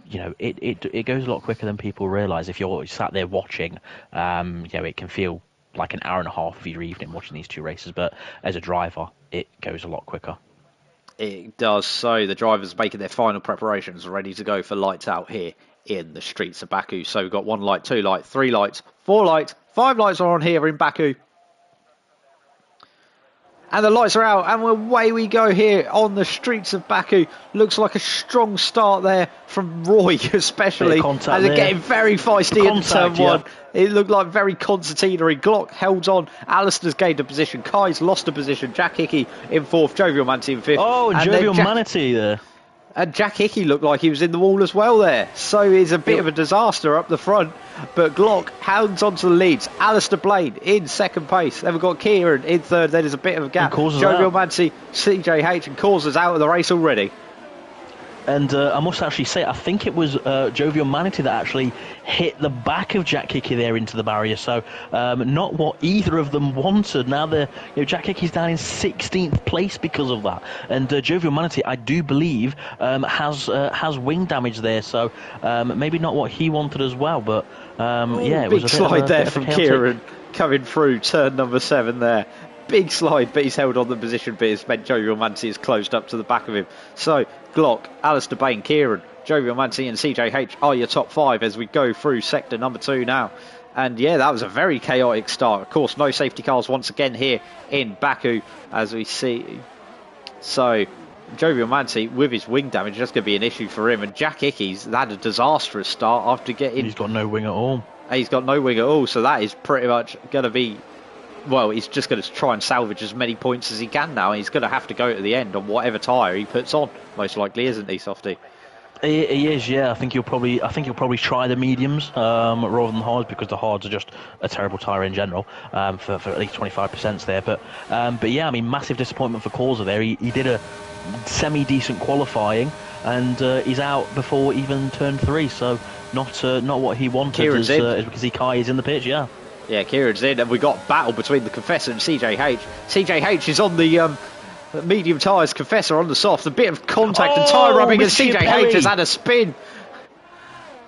it goes a lot quicker than people realise. If you're sat there watching, it can feel like an hour and a half of your evening watching these two races. But as a driver, it goes a lot quicker. It does. So the drivers making their final preparations, ready to go for lights out here in the streets of Baku. So we've got 1 light, 2 light, 3 lights, 4 lights, 5 lights are on here in Baku. And the lights are out, and away we go here on the streets of Baku. Looks like a strong start there from Roy, especially. And they're getting very feisty in turn 1. It looked like very concertina. Glock held on. Alistair's gained a position. Kai's lost a position. Jack Hickey in 4th. Jovial Manti in 5th. Oh, Jovial Manti there. And Jack Hickey looked like he was in the wall as well there. So it's a bit of a disaster up the front. But Glock hounds onto the leads. Alistair Blaine in second place. Then we've got Kieran in third. Then there's a bit of a gap. Jovial Manti, CJH, and Causa's out of the race already. And I must actually say, I think it was Jovial Manti that actually hit the back of Jack Hickey there into the barrier. So not what either of them wanted. Now Jack Hickey's down in 16th place because of that. And Jovial Manti, I do believe, has wing damage there. So maybe not what he wanted as well. But yeah, it was a big slide there from Kieran coming through turn number 7 there. Big slide, but he's held on the position, but it's meant Jovial Manti is closed up to the back of him. So Glock, Alistair Bain, Kieran, Jovial Manti and CJH are your top 5 as we go through sector number 2 now. And yeah, that was a very chaotic start. Of course, no safety cars once again here in Baku, as we see. So Jovial Manti, with his wing damage, that's going to be an issue for him. And Jack Hickey's had a disastrous start after getting... He's got no wing at all. He's got no wing at all, so that is pretty much going to be... Well, he's just going to try and salvage as many points as he can now. He's going to have to go to the end on whatever tyre he puts on, most likely, isn't he, Softy? He is, yeah. I think he'll probably try the mediums rather than hards, because the hards are just a terrible tyre in general for at least 25% there. But yeah, I mean, massive disappointment for Causa there. He did a semi-decent qualifying, and he's out before even turn 3. So not what he wanted. Is because Kai is in the pitch, yeah. Yeah, Kieran's in, and we got battle between the Confessor and CJH. CJH is on the medium tyres, Confessor on the soft. A bit of contact and tyre rubbing, and CJH has had a spin.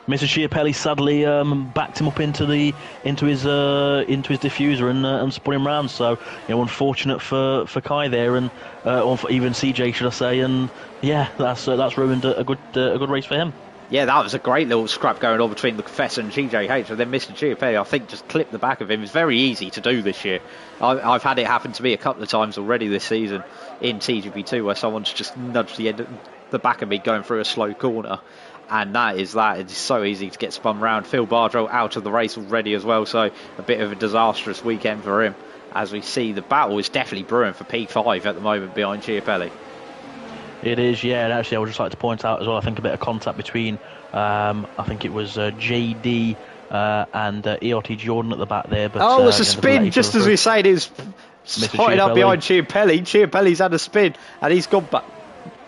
Mr. Chiapelli sadly backed him up into his diffuser and spun him round. So unfortunate for Kai there, and or for even CJ, should I say? And yeah, that's ruined a good race for him. Yeah, that was a great little scrap going on between the Confessor and CJH, and then Mr. Chiapelli, I think, just clipped the back of him. It's very easy to do this year. I've had it happen to me a couple of times already this season in TGP2, where someone's just nudged the back of me going through a slow corner. And that is that. It's so easy to get spun round. Phil Bardrell out of the race already as well, so a bit of a disastrous weekend for him. As we see, the battle is definitely brewing for P5 at the moment behind Chiapelli. It is, yeah. And actually, I would just like to point out as well, I think a bit of contact between, I think it was JD and ERT Jordan at the back there. But, there's a spin, just as we say, it is hotting up behind Chiapelli. Chiapelli's had a spin, and he's gone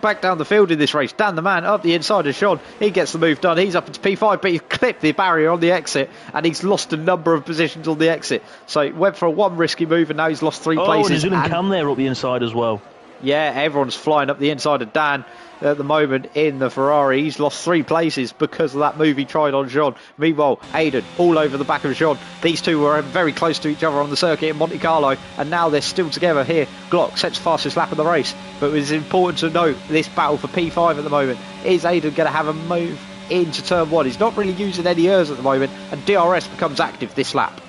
back down the field in this race. Dan the man up the inside of Sean. He gets the move done. He's up into P5, but he's clipped the barrier on the exit, and he's lost a number of positions on the exit. So he went for one risky move, and now he's lost 3 places. And Cam there up the inside as well. Yeah, everyone's flying up the inside of Dan at the moment in the Ferrari. He's lost 3 places because of that move he tried on Jean. Meanwhile, Aiden all over the back of Jean. These two were very close to each other on the circuit in Monte Carlo, and now they're still together here. Glock sets fastest lap of the race, but it's important to note this battle for P5 at the moment. Is Aiden going to have a move into turn 1? He's not really using any ERS at the moment, and DRS becomes active this lap.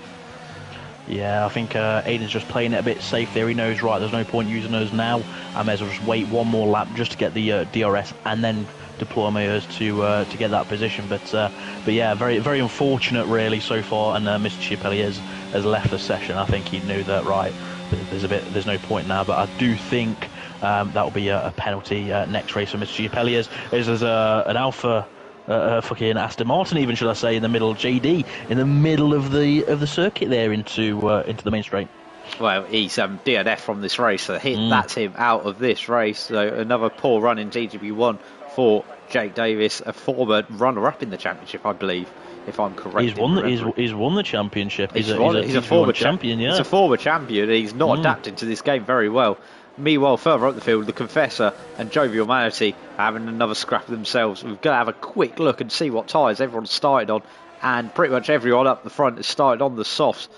Yeah, I think Aiden's just playing it a bit safe there. He knows, right, there's no point using us now. I may as well just wait one more lap just to get the DRS and then deploy my ERS to get that position. But yeah, very very unfortunate really so far. And Mr. Chiapelli has left the session. I think he knew that, right, there's no point now. But I do think that will be a penalty next race for Mr. Chiapelli. As an Alpha. Fucking Aston Martin, even should I say, in the middle. JD in the middle of the circuit there into the main straight. Well, he's DNF from this race, so that's him out of this race. So another poor run in GP1 for Jake Davis, a former runner-up in the championship, I believe, if I'm correct. He's won the championship. He's a former champion. Yeah, he's a former champion. He's not adapted to this game very well. Meanwhile, further up the field, the Confessor and Jovial Manatee are having another scrap themselves. We're going to have a quick look and see what tyres everyone started on, and pretty much everyone up the front has started on the softs.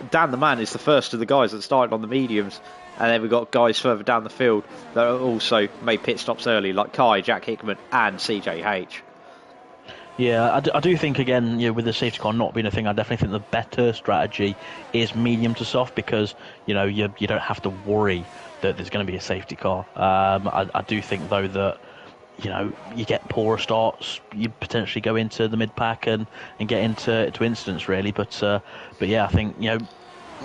Dan the man is the first of the guys that started on the mediums, and then we've got guys further down the field that also made pit stops early, like Kai, Jack Hickman and CJH. Yeah, I do think, again, with the safety car not being a thing, I definitely think the better strategy is medium to soft, because you don't have to worry that there's going to be a safety car. I do think though that you get poorer starts, you potentially go into the mid pack and get into incidents really. But yeah, I think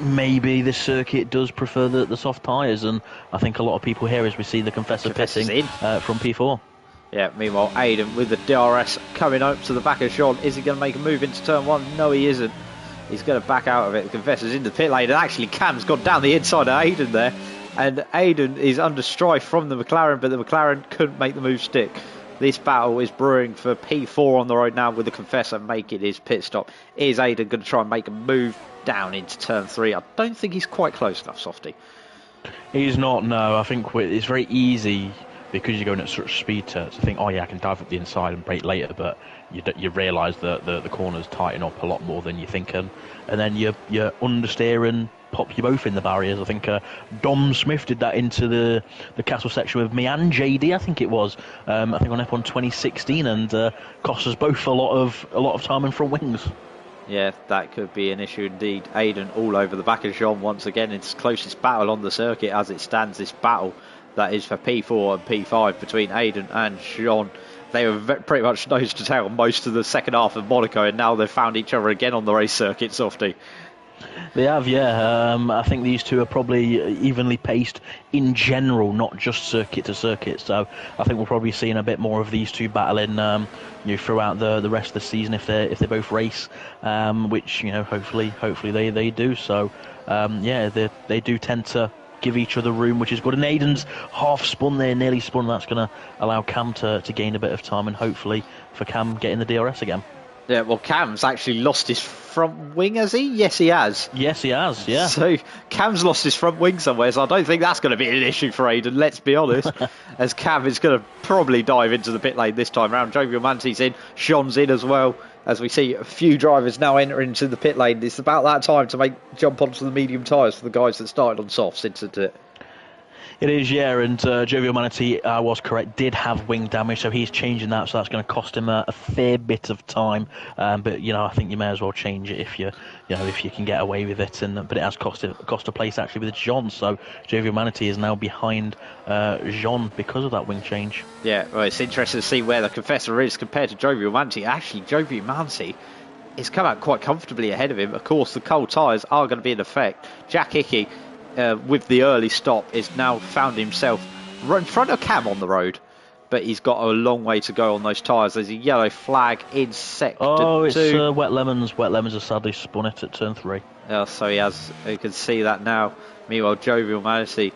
maybe this circuit does prefer the soft tyres, and I think a lot of people here, as we see the Confessor pitting from P4. Yeah, meanwhile, Aiden with the DRS coming up to the back of Sean. Is he going to make a move into turn 1? No, he isn't. He's going to back out of it. The Confessor's in the pit lane, and actually Cam's gone down the inside of Aiden there. And Aiden is under strife from the McLaren, but the McLaren couldn't make the move stick. This battle is brewing for P4 on the road now, with the Confessor making his pit stop. Is Aiden going to try and make a move down into turn 3? I don't think he's quite close enough, Softy. He's not, no. I think it's very easy, because you're going at such speed to think, oh yeah, I can dive up the inside and brake later, but you realise that the corners tighten up a lot more than you think, and then you understeer and pop you both in the barriers. I think Dom Smith did that into the castle section with me and JD, I think it was. I think on F1 2016, and cost us both a lot of time in front wings. Yeah, that could be an issue indeed. Aiden all over the back of Jean once again. It's closest battle on the circuit as it stands. This battle that is for P4 and P5 between Aiden and Jean. They were pretty much nose to tail most of the second half of Monaco, and now they've found each other again on the race circuit, Softy. They have, yeah. I think these two are probably evenly paced in general, not just circuit to circuit. So I think we'll probably be seeing a bit more of these two battling throughout the rest of the season if they both race, which hopefully they do. So yeah, they do tend to give each other room, which is good. And Aiden's half spun there, nearly spun. That's going to allow Cam to gain a bit of time, and hopefully for Cam getting the DRS again. Yeah, well, Cam's actually lost his front wing, has he? Yes, he has. Yes, he has, yeah. So Cam's lost his front wing somewhere, so I don't think that's going to be an issue for Aiden, let's be honest, as Cam is going to probably dive into the pit lane this time round. Jovial Mantee's in, Sean's in as well, as we see a few drivers now enter into the pit lane. It's about that time to jump onto the medium tyres for the guys that started on softs, isn't it? It is, yeah, and Jovial Manatee was correct, did have wing damage, so he's changing that, so that's going to cost him a fair bit of time. But I think you may as well change it if if you can get away with it. But it has cost a place actually with Jean, so Jovial Manatee is now behind Jean because of that wing change. Yeah, well, it's interesting to see where the Confessor is compared to Jovial Manatee. Actually, Jovial Manatee has come out quite comfortably ahead of him. Of course, the cold tyres are going to be in effect. Jack Hickey, with the early stop, is now found himself right in front of Cam on the road, but he's got a long way to go on those tyres. There's a yellow flag in sector 2. Oh, it's Wet Lemons. Wet Lemons has sadly spun it at turn 3. So you can see that now. Meanwhile, Jovial Manatee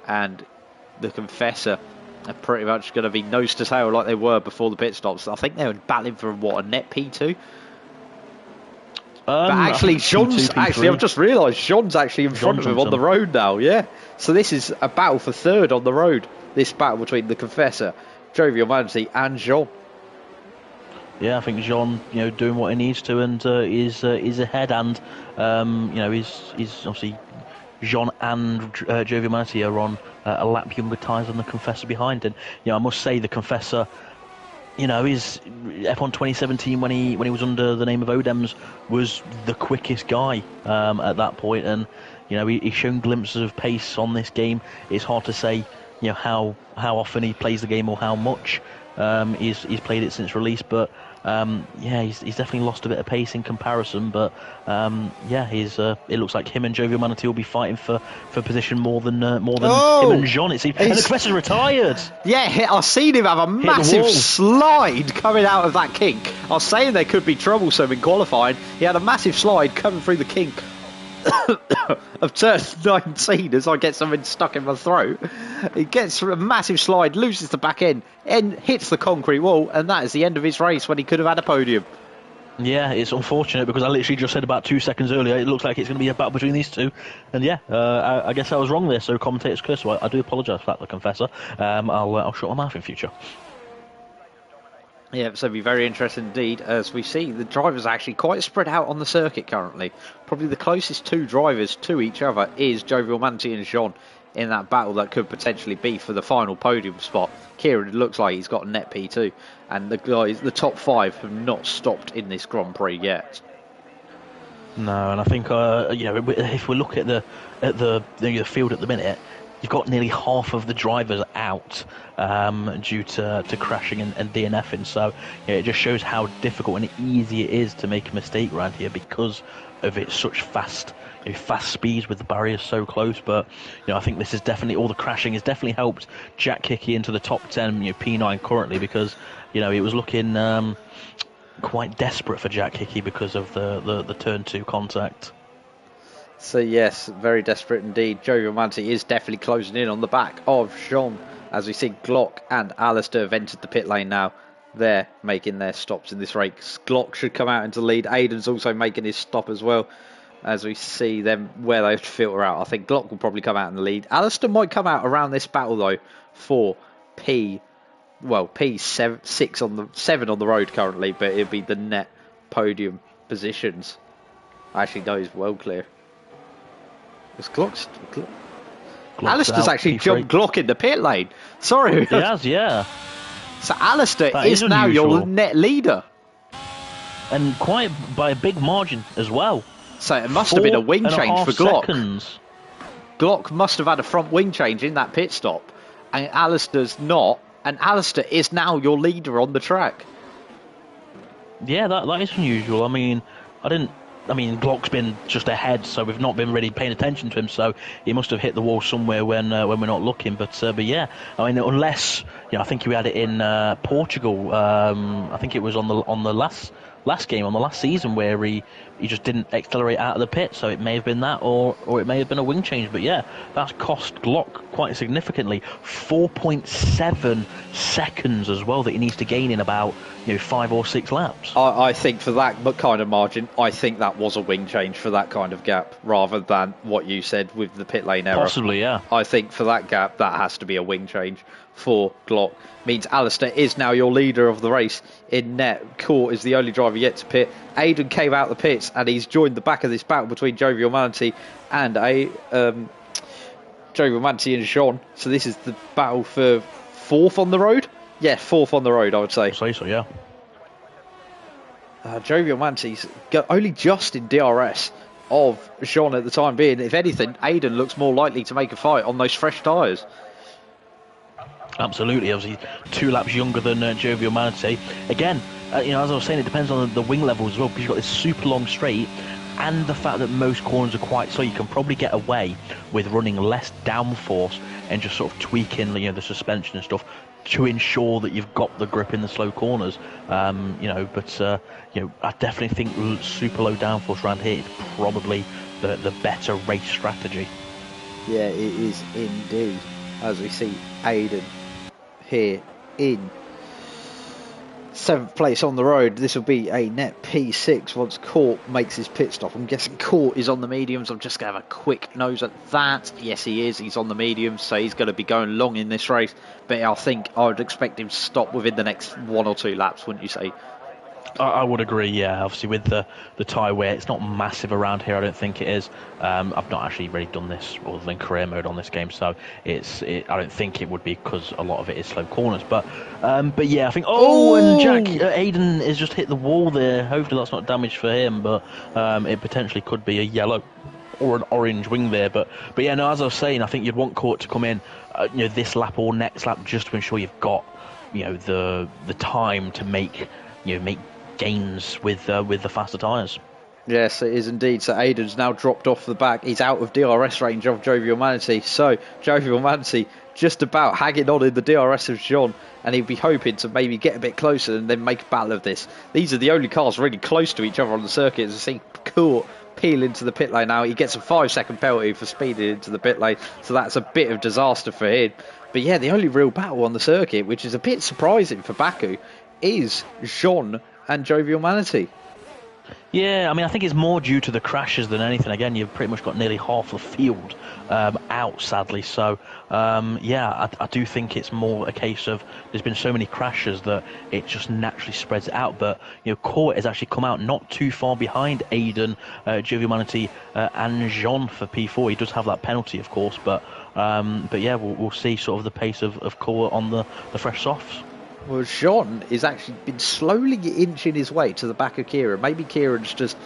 and the Confessor are pretty much going to be nose to tail like they were before the pit stops. I think they were battling for a net P2. But actually, I've just realised Jean's actually in front of him on the road now, yeah. So this is a battle for third on the road, this battle between the Confessor, Jovial Manatee and Jean. Yeah, I think Jean, doing what he needs to, and is ahead, and he's obviously Jean and Jovial Manatee are on a lap younger tyres than the Confessor behind, and I must say the Confessor, his F1 2017 when he was under the name of Odems was the quickest guy at that point, and he's shown glimpses of pace on this game. It's hard to say how often he plays the game or how much he's played it since release, but he's definitely lost a bit of pace in comparison, but it looks like him and Jovial Manatee will be fighting for position more than him and Jean, it seems. And the Confessor's retired. Yeah, I've seen him have a massive slide coming out of that kink. I was saying they could be troublesome in qualifying. He had a massive slide coming through the kink of turn 19 as I get something stuck in my throat. He gets a massive slide, loses the back end, and hits the concrete wall, and that is the end of his race when he could have had a podium. Yeah, it's unfortunate because I literally just said about 2 seconds earlier it looks like it's going to be a battle between these two, and I guess I was wrong there, so commentator's curse, so I do apologise for that, the Confessor. I'll shut my mouth in future. Yeah, so it'll be very interesting indeed. As we see, the drivers are actually quite spread out on the circuit currently. Probably the closest two drivers to each other is Jovial Manatee and Jean in that battle that could potentially be for the final podium spot. Kieran looks like he's got a net P2, and the top 5 have not stopped in this Grand Prix yet. No, and I think if we look at the field at the minute, you've got nearly half of the drivers out due to crashing and DNFing. So it just shows how difficult and easy it is to make a mistake around here because of its such fast speeds with the barriers so close. But I think this is definitely, all the crashing has definitely helped Jack Hickey into the top 10, P9 currently, because it was looking quite desperate for Jack Hickey because of the turn 2 contact. So yes, very desperate indeed. Jovial Manatee is definitely closing in on the back of Jean. As we see, Glock and Alistair have entered the pit lane now. They're making their stops in this race. Glock should come out into the lead. Aiden's also making his stop as well. As we see them where they have to filter out. I think Glock will probably come out in the lead. Alistair might come out around this battle though for P6 on the 7 on the road currently, but it'll be the net podium positions. Actually, no, he's well clear. Was Glock's Alistair's actually jumped Glock in the pit lane. Sorry. He has, yeah. So Alistair is now your net leader. And quite by a big margin as well. So it must have been a wing change for Glock. Seconds. Glock must have had a front wing change in that pit stop. And Alistair's not. And Alistair is now your leader on the track. Yeah, that is unusual. I mean, Glock's been just ahead, so we've not been really paying attention to him. So he must have hit the wall somewhere when we're not looking. But yeah, I mean, unless I think we had it in Portugal. I think it was on the last game, on the last season, where he just didn't accelerate out of the pit. So it may have been that, or it may have been a wing change. But yeah, that's cost Glock quite significantly. 4.7 seconds as well that he needs to gain in about 5 or 6 laps. I think for that kind of margin, I think that was a wing change for that kind of gap, rather than what you said with the pit lane error. Possibly, yeah. I think for that gap, that has to be a wing change for Glock. Means Alistair is now your leader of the race in net. Court is the only driver yet to pit. Aiden came out the pits and he's joined the back of this battle between Jovial Manatee and Joe Romanti and Jean. So this is the battle for fourth on the road. Yeah, fourth on the road, I would say. I'd say so, yeah. Joe Romanti's only just in DRS of Jean at the time being. If anything, Aiden looks more likely to make a fight on those fresh tyres. Absolutely, obviously 2 laps younger than Jovial Manatee. Again, as I was saying, it depends on the wing levels as well, because you've got this super long straight and the fact that most corners are quite slow. You can probably get away with running less downforce and just sort of tweaking the suspension and stuff to ensure that you've got the grip in the slow corners. I definitely think super low downforce around here is probably the better race strategy. Yeah, it is indeed. As we see Aiden here in 7th place on the road. This will be a net P6 once Court makes his pit stop. I'm guessing Court is on the mediums. I'm just going to have a quick nose at that. Yes, he is. He's on the mediums, so he's going to be going long in this race. But I think I would expect him to stop within the next 1 or 2 laps, wouldn't you say? I would agree, yeah. Obviously, with the tyre wear, it's not massive around here. I don't think it is. I've not actually really done this other than career mode on this game, so I don't think it would be because a lot of it is slow corners. But yeah, I think. And Jack Aiden has just hit the wall there. Hopefully, that's not damage for him, but it potentially could be a yellow or an orange wing there. But yeah, no. As I was saying, I think you'd want Court to come in, this lap or next lap, just to ensure you've got, the time to make gains with the faster tyres. Yes, it is indeed. So Aiden's now dropped off the back. He's out of DRS range of Jovial Manatee. So Jovial Manatee just about hanging on in the DRS of Jean, and he'd be hoping to maybe get a bit closer and then make a battle of this. These are the only cars really close to each other on the circuit. As I see Court peel into the pit lane now. He gets a 5-second penalty for speeding into the pit lane, so that's a bit of disaster for him. But yeah, the only real battle on the circuit, which is a bit surprising for Baku, is Jean and Jovial Manatee. Yeah, I mean, I think it's more due to the crashes than anything. Again, you've pretty much got nearly half the field out, sadly. So, I do think it's more a case of there's been so many crashes that it just naturally spreads it out. But, Court has actually come out not too far behind Aiden, Jovial Manatee, and Jean for P4. He does have that penalty, of course. But yeah, we'll see sort of the pace of Court on the fresh softs. Well, Jean has actually been slowly inching his way to the back of Kieran. Maybe Kieran's just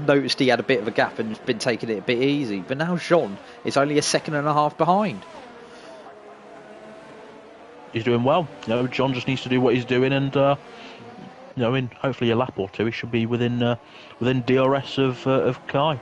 noticed he had a bit of a gap and been taking it a bit easy. But now Jean is only a 1.5 seconds behind. He's doing well. John just needs to do what he's doing, and in hopefully a lap or two, he should be within DRS of Kai.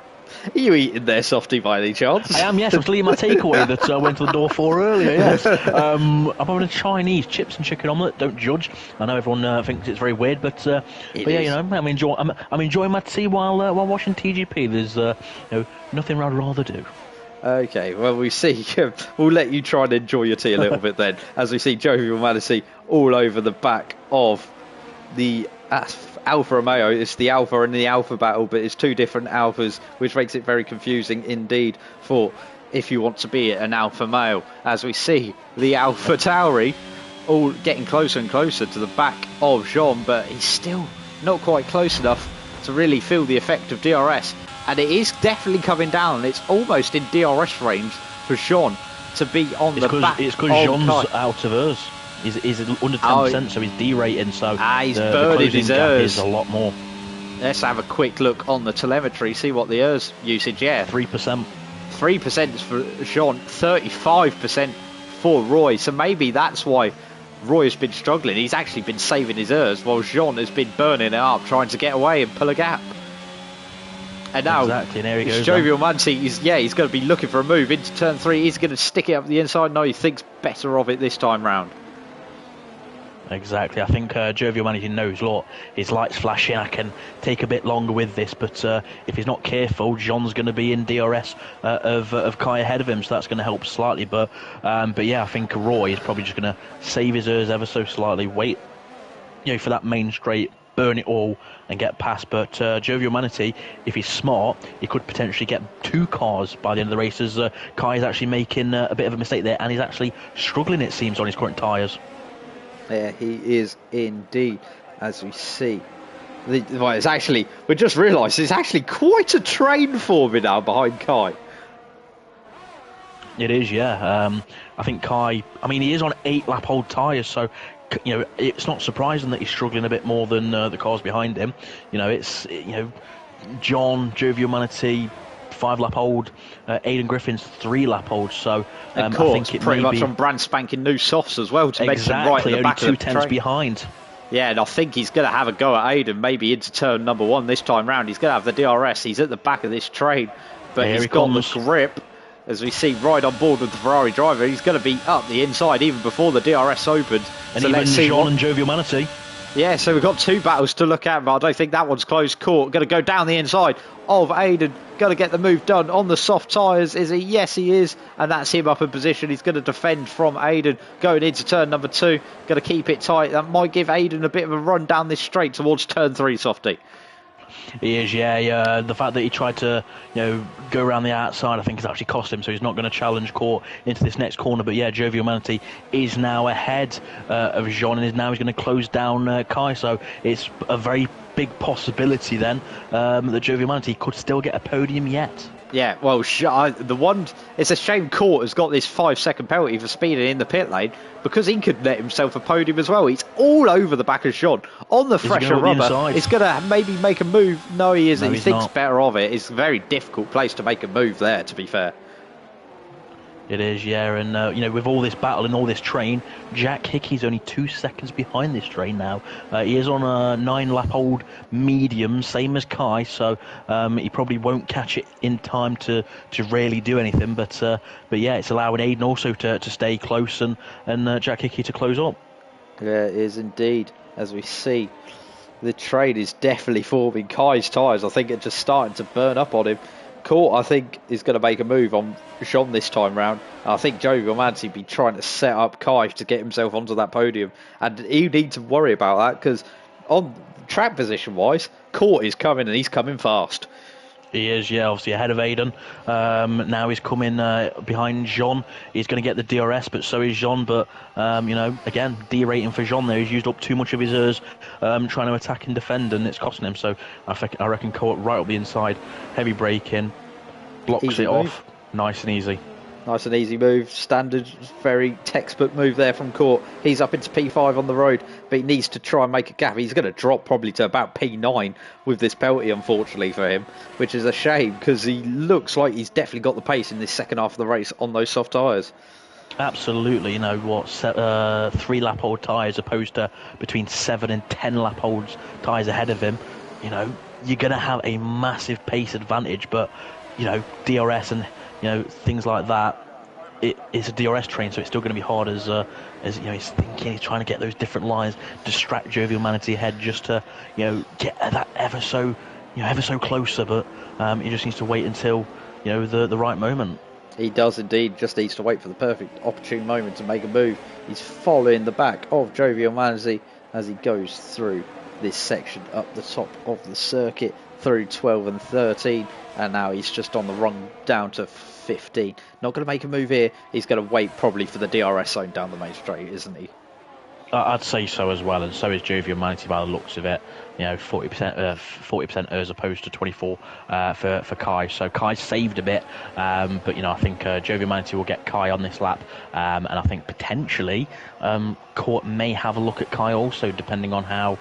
Are you eating there, Softy, by any chance? I am, yes. I'm still eating my takeaway that I went to the door for earlier, yes. I'm having a Chinese chips and chicken omelette. Don't judge. I know everyone thinks it's very weird, but yeah, I'm enjoying my tea while watching TGP. There's nothing I'd rather do. Okay, well, we see. We'll let you try and enjoy your tea a little bit then, as we see Jovial Manatee all over the back of the Alfa Romeo. It's the Alfa and the Alfa battle, but it's 2 different Alfas, which makes it very confusing indeed for if you want to be an Alfa male. As we see the Alfa Tauri all getting closer and closer to the back of Jean, but he's still not quite close enough to really feel the effect of DRS, and it is definitely coming down. It's almost in DRS range for Jean to be on the back. It's because Jean's out of hers. He's under 10%, so he's derating, so he's burning his gap is a lot more. Let's have a quick look on the telemetry, see what the ERS usage, 3%. 3% for Jean, 35% for Roy, so maybe that's why Roy has been struggling. He's actually been saving his ERS, while Jean has been burning it up, trying to get away and pull a gap. And now, exactly, and there he goes. Jovial Manatee, he's going to be looking for a move into turn 3. He's going to stick it up the inside. No, he thinks better of it this time round. Exactly. I think Jovial Manatee knows, look, his light's flashing, I can take a bit longer with this, but if he's not careful, John's going to be in DRS of Kai ahead of him, so that's going to help slightly. But yeah, I think Roy is probably just going to save his ERS ever so slightly, wait for that main straight, burn it all and get past. But Jovial Manatee, if he's smart, he could potentially get 2 cars by the end of the race, as Kai is actually making a bit of a mistake there, and he's actually struggling, it seems, on his current tyres. Yeah, he is indeed, as we see. It's actually, we just realised it's actually quite a train forming now behind Kai. It is, yeah. I think Kai, I mean, he is on 8-lap-old tyres, so, it's not surprising that he's struggling a bit more than the cars behind him. John, Jovial Manatee, 5-lap-old, Aidan Griffin's 3-lap-old, so And I Court's think it pretty may much be... on brand spanking new softs as well to make them right Exactly, at the back only of the 2 train. tenths behind. Yeah, and I think he's going to have a go at Aidan, maybe into turn number 1 this time round. He's going to have the DRS. He's at the back of this train, but Here he's he got comes. the grip, as we see right on board with the Ferrari driver. He's going to be up the inside even before the DRS opens. And so even let's see Jean and Jovial Manatee. Yeah, so we've got 2 battles to look at, but I don't think that one's close. Court going to go down the inside of Aidan, going to get the move done on the soft tyres. Is he? Yes, he is, and that's him up in position. He's going to defend from Aidan going into turn number 2. Going to keep it tight. That might give Aidan a bit of a run down this straight towards turn 3, Softy. He is, yeah. The fact that he tried to, go around the outside, I think has actually cost him. So he's not going to challenge Court into this next corner. But yeah, Jovial Manatee is now ahead of Jean, and he's going to close down Kai. So it's a very big possibility then that Jovial Manatee could still get a podium yet. Yeah, well, it's a shame Court has got this 5-second penalty for speeding in the pit lane, because he could let himself a podium as well. He's all over the back of Jean on the fresher rubber. He's going to maybe make a move. No, he isn't. He thinks better of it. It's a very difficult place to make a move there, to be fair. It is, yeah, and with all this battle and all this train, Jack Hickey's only 2 seconds behind this train now. He is on a 9-lap-old medium, same as Kai, so he probably won't catch it in time to really do anything. But yeah, it's allowing Aidan also to stay close and Jack Hickey to close up. Yeah, it is indeed. As we see, the train is definitely forming. Kai's tyres, I think, are just starting to burn up on him. Court, I think, is going to make a move on Jean this time round. I think Jovial Manatee be trying to set up Kai to get himself onto that podium, and you need to worry about that, because on track position wise, Court is coming, and he's coming fast. He is, yeah, obviously ahead of Aidan. Now he's coming behind Jean. He's going to get the DRS, but so is Jean. But, again, D rating for Jean there. He's used up too much of his ERS trying to attack and defend, and it's costing him. So I reckon Court right up the inside, heavy braking, blocks Easy it move. off, nice and easy. Nice and easy move, standard, very textbook move there from Court. He's up into P5 on the road, but he needs to try and make a gap. He's going to drop probably to about P9 with this penalty, unfortunately for him, which is a shame, because he looks like he's definitely got the pace in this second half of the race on those soft tyres. Absolutely, 3-lap-old tyres opposed to between 7 and 10-lap-old tyres ahead of him. You're going to have a massive pace advantage, but DRS and things like that. It's a DRS train, so it's still going to be hard as he's thinking, he's trying to get those different lines, distract Jovial Manatee ahead just to get that ever so closer. But he just needs to wait until the right moment. He does indeed, just needs to wait for the perfect opportune moment to make a move. He's following the back of Jovial Manatee as he goes through this section up the top of the circuit through 12 and 13, and now he's just on the run down to 15. Not going to make a move here. He's going to wait probably for the DRS zone down the main straight, isn't he? I'd say so as well, and so is Jovial Manatee by the looks of it. 40% as opposed to 24 for Kai. So Kai saved a bit, but I think Jovial Manatee will get Kai on this lap, and I think potentially Court may have a look at Kai also, depending on how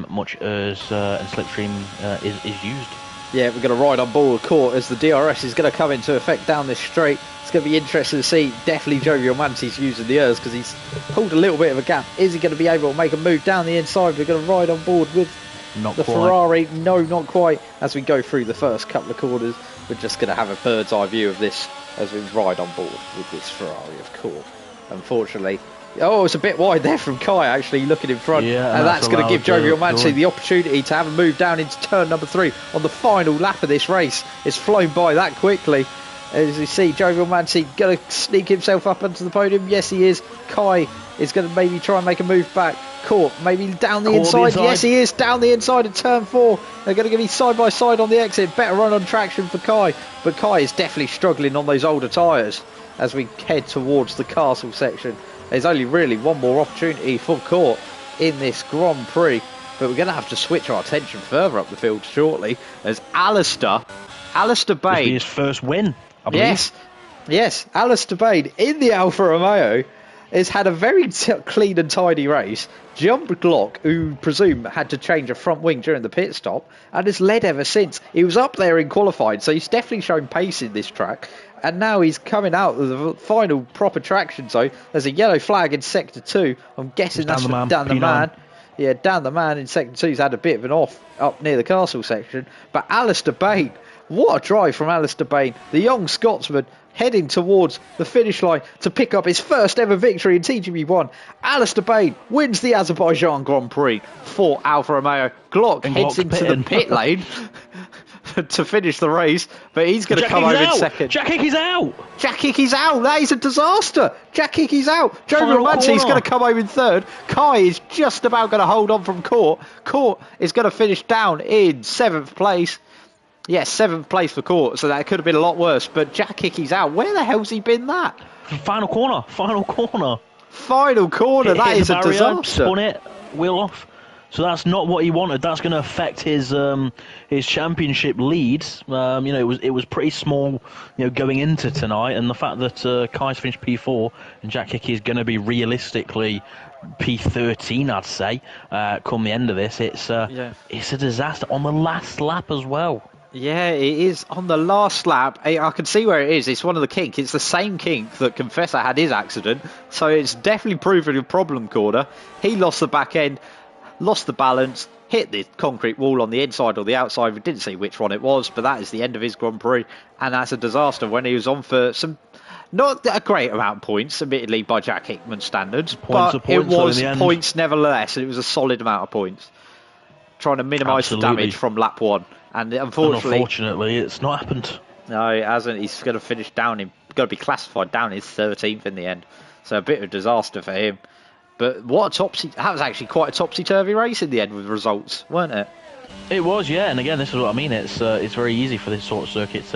much ERS and Slipstream is used. Yeah, we're going to ride on board Court as the DRS is going to come into effect down this straight. It's going to be interesting to see. Definitely Jovial Manatee's using the ERS because he's pulled a little bit of a gap. Is he going to be able to make a move down the inside? We're going to ride on board with the Ferrari. No, not quite. As we go through the first couple of corners, we're just going to have a bird's eye view of this as we ride on board with this Ferrari of Court. Unfortunately, it's a bit wide there from Kai, actually, looking in front. Yeah, and that's going to give Jovial Manatee the opportunity to have a move down into turn number 3 on the final lap of this race. It's flown by that quickly. As you see, Jovial Manatee going to sneak himself up onto the podium. Yes, he is. Kai is going to maybe try and make a move back. Court maybe down the inside. Yes, he is down the inside of turn 4. They're going to be side by side on the exit. Better run on traction for Kai. But Kai is definitely struggling on those older tyres as we head towards the castle section. There's only really one more opportunity for Court in this Grand Prix, but we're going to have to switch our attention further up the field shortly as Alistair Bay. His first win, I believe. Yes, Yes, Alistair Bain in the Alfa Romeo has had a very clean and tidy race. Jumped Glock, who presume had to change a front wing during the pit stop, and has led ever since. He was up there in qualifying, so he's definitely shown pace in this track. And now he's coming out of the final proper traction zone. There's a yellow flag in sector 2. I'm guessing that's down the man. Yeah, down the man in sector 2's had a bit of an off up near the castle section. But Alistair Bain, what a drive from Alistair Bain, the young Scotsman, heading towards the finish line to pick up his first ever victory in TGP1. Alistair Bain wins the Azerbaijan Grand Prix for Alfa Romeo. Glock heads into the pit lane to finish the race, but he's going to come over in second. Jack Hickey's out. Jack Hickey's out. That is a disaster. Jack Hickey's out. Joe Romanti's going to come over in third. Kai is just about going to hold on from Court. Court is going to finish down in 7th place. Yes, 7th place for Court, so that could have been a lot worse. But Jack Hickey's out. Where the hell's he been that? Final corner. That is a disaster. Spun it, wheel off. So that's not what he wanted. That's going to affect his championship lead. It was pretty small, going into tonight, and the fact that Kai's finished P4 and Jack Hickey is going to be realistically P13, I'd say, come the end of this. It's a disaster on the last lap as well. Yeah, it is on the last lap. I can see where it is. It's one of the kink. It's the same kink that Confessor had his accident. So it's definitely proving a problem corner. He lost the back end, lost the balance, hit the concrete wall on the inside or the outside. We didn't see which one it was, but that is the end of his Grand Prix. And that's a disaster when he was on for some, not a great amount of points, admittedly, by Jack Hickman's standards. But it was points nevertheless. And it was a solid amount of points. Trying to minimise the damage from lap 1. And unfortunately, it's not happened. No, it hasn't. He's going to finish down in, going to be classified down in 13th in the end. So a bit of a disaster for him. But that was actually quite a topsy-turvy race in the end with results, weren't it? It was, yeah. And again, this is what I mean. It's very easy for this sort of circuit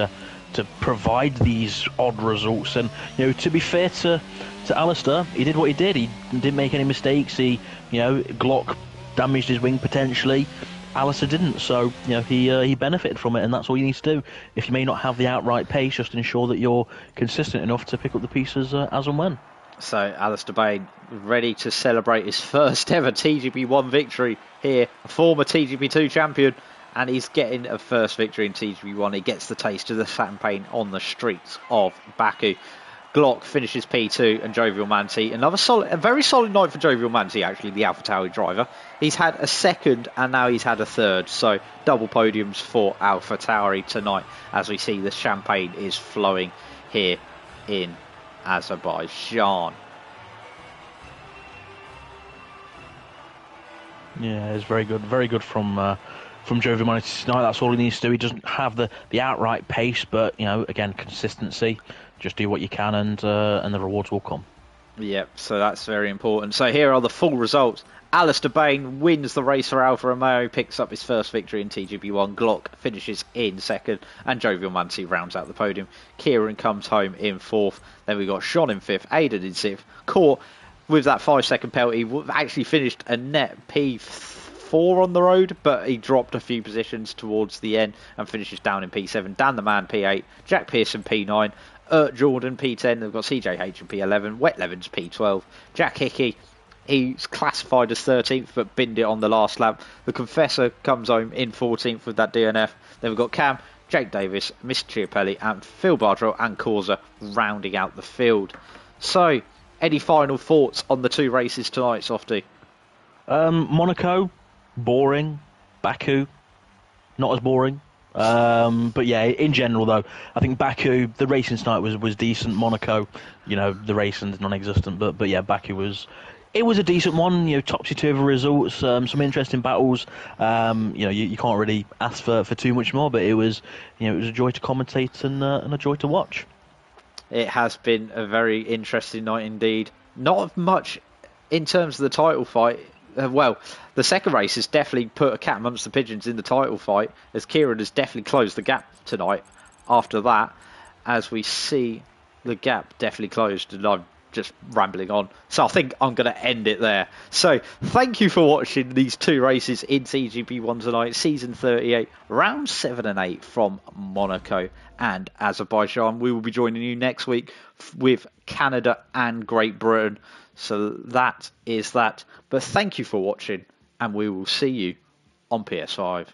to provide these odd results. And to be fair to Alistair, he did what he did. He didn't make any mistakes. Glock damaged his wing potentially. Alistair didn't, so he benefited from it, and that's all you need to do. If you may not have the outright pace, just ensure that you're consistent enough to pick up the pieces as and when. So Alistair Bain ready to celebrate his first ever TGP1 victory here, a former TGP2 champion, and he's getting a first victory in TGP1. He gets the taste of the champagne on the streets of Baku. Glock finishes P2 and Jovial Manti. A very solid night for Jovial Manti, actually, the AlphaTauri driver. He's had a second and now he's had a third. So double podiums for AlphaTauri tonight as we see the champagne is flowing here in Azerbaijan. Yeah, it's very good from Jovial Manti tonight. That's all he needs to do. He doesn't have the outright pace, but again, consistency. Just do what you can, and the rewards will come. Yep, so that's very important. So here are the full results. Alistair Bain wins the race for Alfa Romeo, picks up his first victory in TGP1. Glock finishes in second, and Jovial Manti rounds out the podium. Kieran comes home in fourth. Then we got Sean in fifth, Aidan in sixth. Court, with that 5-second penalty, actually finished a net P4 on the road, but he dropped a few positions towards the end and finishes down in P7. Dan the Man P8, Jack Pearson P9. Jordan P10, they've got CJH in P11, Wet Levens P12, Jack Hickey, he's classified as 13th but binned it on the last lap. The Confessor comes home in 14th with that DNF. Then we've got Cam, Jake Davis, Mr. Chiapelli and Phil Bardrell and Causa rounding out the field. So, any final thoughts on the two races tonight, Softy? Monaco, boring. Baku, not as boring. But yeah, in general though, I think Baku, the racing tonight was decent. Monaco, the racing's non-existent, but yeah, Baku was a decent one. Topsy-turvy results, some interesting battles. You can't really ask for too much more, but it was a joy to commentate and a joy to watch. It has been a very interesting night indeed. Not much in terms of the title fight. The second race has definitely put a cat amongst the pigeons in the title fight, as Kieran has definitely closed the gap tonight. After that, as we see the gap definitely closed, and I'm just rambling on. So I think I'm going to end it there. So thank you for watching these two races in TGP1 tonight, season 38, round 7 and 8 from Monaco and Azerbaijan. We will be joining you next week with Canada and Great Britain. So that is that. But thank you for watching, and we will see you on PS5.